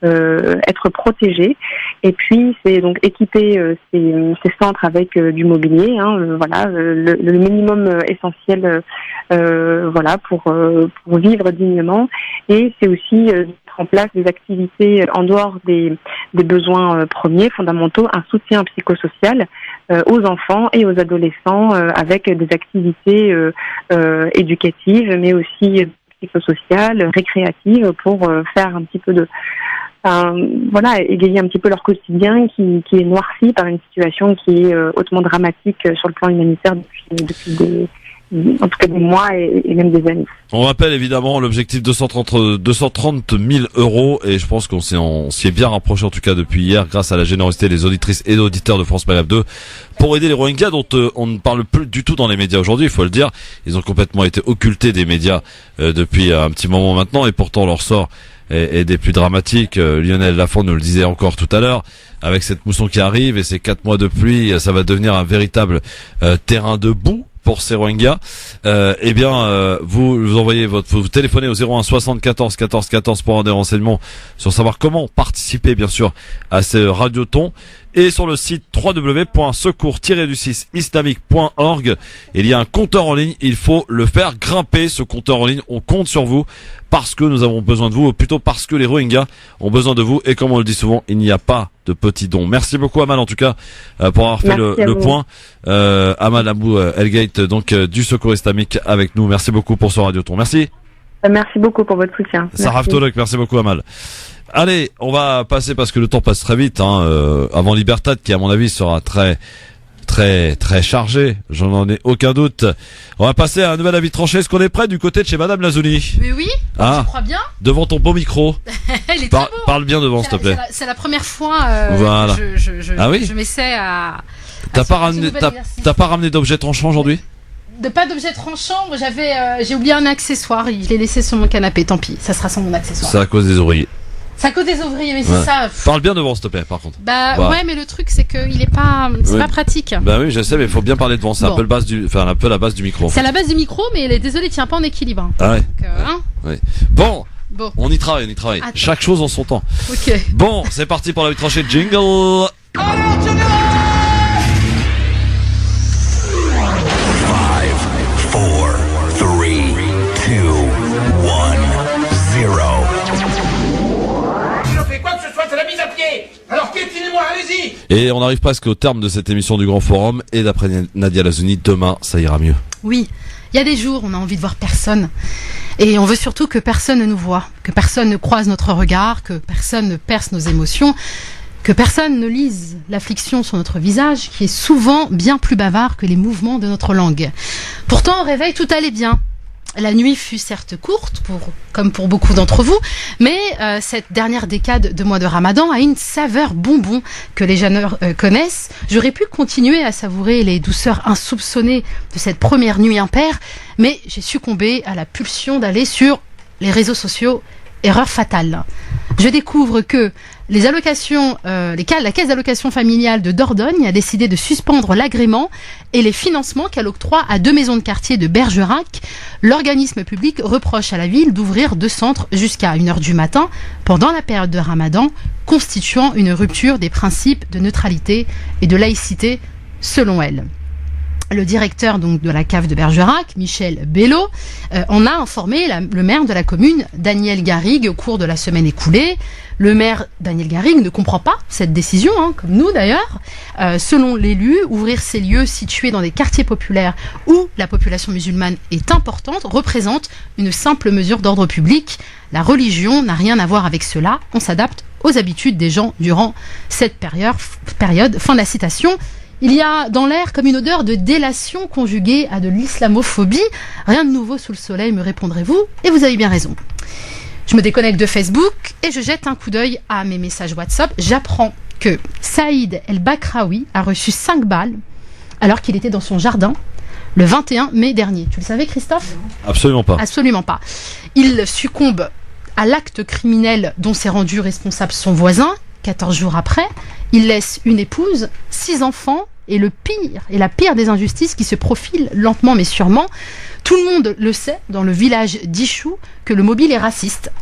être protégées. Et puis c'est donc équiper ces centres avec du mobilier, le minimum essentiel, pour vivre dignement. Et c'est aussi mettre en place des activités en dehors des besoins premiers, fondamentaux, un soutien psychosocial aux enfants et aux adolescents avec des activités éducatives, mais aussi psychosociales, récréatives, pour faire un petit peu égayer un petit peu leur quotidien qui est noirci par une situation qui est hautement dramatique sur le plan humanitaire depuis en tout cas des mois et même des années. On rappelle évidemment l'objectif 230 000 euros, et je pense qu'on s'y est bien rapproché en tout cas depuis hier grâce à la générosité des auditrices et auditeurs de France Maghreb 2 pour aider les Rohingyas dont on ne parle plus du tout dans les médias aujourd'hui, il faut le dire. Ils ont complètement été occultés des médias depuis un petit moment maintenant, et pourtant leur sort est des plus dramatiques. Lionel Lafont nous le disait encore tout à l'heure, avec cette mousson qui arrive et ces 4 mois de pluie, ça va devenir un véritable terrain de boue pour ces Rohingyas. Vous envoyez vous téléphonez au 01 74 14 14 pour avoir des renseignements sur savoir comment participer bien sûr à ces radiotons, et sur le site www.secours-islamique.org il y a un compteur en ligne, il faut le faire grimper ce compteur en ligne, on compte sur vous parce que nous avons besoin de vous, ou plutôt parce que les Rohingyas ont besoin de vous, et comme on le dit souvent, il n'y a pas de petits dons. Merci beaucoup Amal en tout cas pour avoir fait le point. Amal Abou Elgate donc du Secours Islamique avec nous. Merci beaucoup pour ce radioton. Merci. Merci beaucoup pour votre soutien. Sarah Ftolek, merci beaucoup Amal. Allez, on va passer parce que le temps passe très vite avant Libertad qui à mon avis sera très chargé, je n'en ai aucun doute. On va passer à un nouvel avis tranché. Est-ce qu'on est prêt du côté de chez Madame Lazouni? Mais oui, je crois bien. Devant ton beau micro. Elle est très beau. Parle bien devant, s'il te plaît. C'est la première fois voilà. que je m'essaie à... T'as pas ramené d'objets tranchants aujourd'hui? Pas d'objets tranchants. J'ai oublié un accessoire. Je l'ai laissé sur mon canapé. Tant pis, ça sera sans mon accessoire. C'est à cause des ouvriers. C'est à cause des ouvriers, mais c'est ça. Parle bien devant, s'il te plaît, par contre. Ouais, mais le truc, c'est qu'il est pas, pas pratique. Bah oui, je sais, mais il faut bien parler devant. C'est un peu la base du micro. C'est la base du micro, mais désolé, tient pas en équilibre. Ah ouais. Donc, ouais. Bon. On y travaille. Attends. Chaque chose en son temps. Ok. Bon, c'est parti pour la vie tranchée. Jingle. Alors piétinez-moi, allez-y. Et on arrive presque au terme de cette émission du Grand Forum, et d'après Nadia Lazouni, demain ça ira mieux. Oui, il y a des jours on a envie de voir personne, et on veut surtout que personne ne nous voie, que personne ne croise notre regard, que personne ne perce nos émotions, que personne ne lise l'affliction sur notre visage qui est souvent bien plus bavard que les mouvements de notre langue. Pourtant au réveil tout allait bien. La nuit fut certes courte, comme pour beaucoup d'entre vous, mais cette dernière décade de mois de Ramadan a une saveur bonbon que les jeûneurs connaissent. J'aurais pu continuer à savourer les douceurs insoupçonnées de cette première nuit impaire, mais j'ai succombé à la pulsion d'aller sur les réseaux sociaux. Erreur fatale. Je découvre que Les allocations, la caisse d'allocation familiale de Dordogne a décidé de suspendre l'agrément et les financements qu'elle octroie à 2 maisons de quartier de Bergerac. L'organisme public reproche à la ville d'ouvrir 2 centres jusqu'à 1h du matin pendant la période de Ramadan, constituant une rupture des principes de neutralité et de laïcité selon elle. Le directeur donc de la cave de Bergerac, Michel Bello, en a informé le maire de la commune, Daniel Garrigue, au cours de la semaine écoulée. Le maire Daniel Garrigue ne comprend pas cette décision, comme nous d'ailleurs. Selon l'élu, ouvrir ces lieux situés dans des quartiers populaires où la population musulmane est importante représente une simple mesure d'ordre public. La religion n'a rien à voir avec cela. On s'adapte aux habitudes des gens durant cette période. Fin de la citation. Il y a dans l'air comme une odeur de délation conjuguée à de l'islamophobie. Rien de nouveau sous le soleil, me répondrez-vous, et vous avez bien raison. Je me déconnecte de Facebook et je jette un coup d'œil à mes messages WhatsApp. J'apprends que Saïd El Bakraoui a reçu 5 balles alors qu'il était dans son jardin le 21 mai dernier. Tu le savais, Christophe ? Absolument pas. Absolument pas. Il succombe à l'acte criminel dont s'est rendu responsable son voisin. 14 jours après, il laisse une épouse, 6 enfants et la pire des injustices qui se profile lentement mais sûrement. Tout le monde le sait dans le village d'Ichou que le mobile est raciste.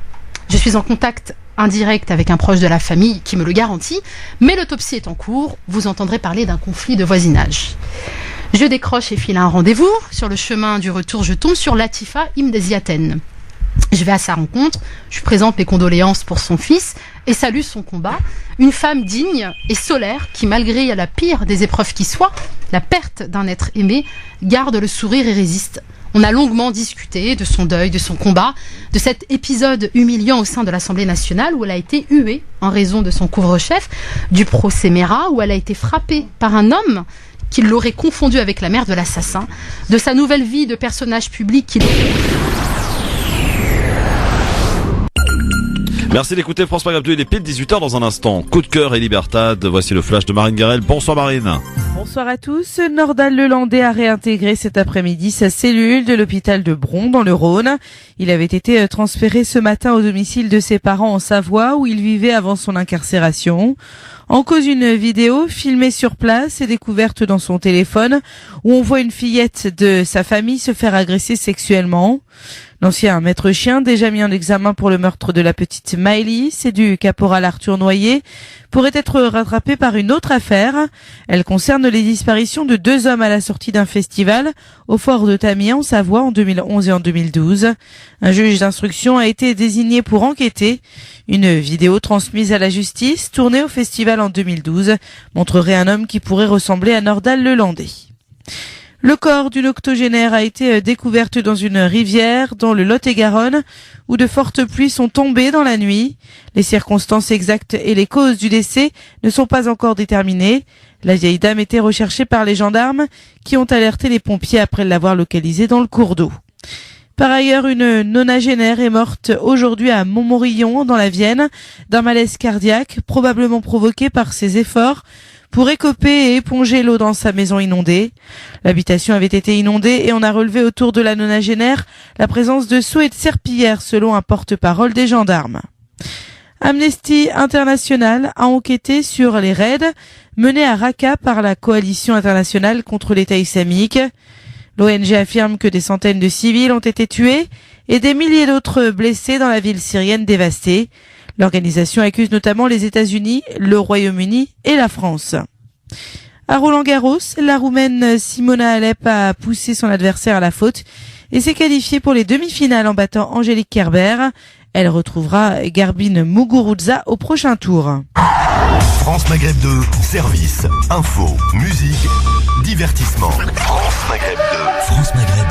Je suis en contact indirect avec un proche de la famille qui me le garantit, mais l'autopsie est en cours. Vous entendrez parler d'un conflit de voisinage. Je décroche et file un rendez-vous. Sur le chemin du retour, je tombe sur Latifa Imdeziaten. Je vais à sa rencontre, je lui présente mes condoléances pour son fils et salue son combat. Une femme digne et solaire qui, malgré la pire des épreuves qui soit, la perte d'un être aimé, garde le sourire et résiste. On a longuement discuté de son deuil, de son combat, de cet épisode humiliant au sein de l'Assemblée nationale où elle a été huée en raison de son couvre-chef, du procès Mera où elle a été frappée par un homme qui l'aurait confondue avec la mère de l'assassin, de sa nouvelle vie de personnage public qu'il Merci d'écouter France Maghreb 2, il est pile 18h dans un instant. Coup de cœur et Libertad, voici le flash de Marine Garel. Bonsoir Marine. Bonsoir à tous. Nordal Lelandais a réintégré cet après-midi sa cellule de l'hôpital de Bron dans le Rhône. Il avait été transféré ce matin au domicile de ses parents en Savoie où il vivait avant son incarcération. En cause, une vidéo filmée sur place et découverte dans son téléphone où on voit une fillette de sa famille se faire agresser sexuellement. L'ancien maître chien, déjà mis en examen pour le meurtre de la petite Maëlys et du caporal Arthur Noyer, pourrait être rattrapé par une autre affaire. Elle concerne les disparitions de 2 hommes à la sortie d'un festival au fort de Tamiens en Savoie en 2011 et en 2012. Un juge d'instruction a été désigné pour enquêter. Une vidéo transmise à la justice, tournée au festival en 2012, montrerait un homme qui pourrait ressembler à Nordal Lelandais. Le corps d'une octogénaire a été découverte dans une rivière dans le Lot-et-Garonne où de fortes pluies sont tombées dans la nuit. Les circonstances exactes et les causes du décès ne sont pas encore déterminées. La vieille dame était recherchée par les gendarmes qui ont alerté les pompiers après l'avoir localisée dans le cours d'eau. Par ailleurs, une nonagénaire est morte aujourd'hui à Montmorillon dans la Vienne d'un malaise cardiaque probablement provoqué par ses efforts pour écoper et éponger l'eau dans sa maison inondée. L'habitation avait été inondée et on a relevé autour de la nonagénaire la présence de seaux et de serpillères selon un porte-parole des gendarmes. Amnesty International a enquêté sur les raids menés à Raqqa par la coalition internationale contre l'État islamique. L'ONG affirme que des centaines de civils ont été tués et des milliers d'autres blessés dans la ville syrienne dévastée. L'organisation accuse notamment les États-Unis, le Royaume-Uni et la France. À Roland-Garros, la Roumaine Simona Halep a poussé son adversaire à la faute et s'est qualifiée pour les demi-finales en battant Angélique Kerber. Elle retrouvera Garbine Muguruza au prochain tour. France Maghreb 2, service, info, musique, divertissement. France Maghreb 2. France Maghreb.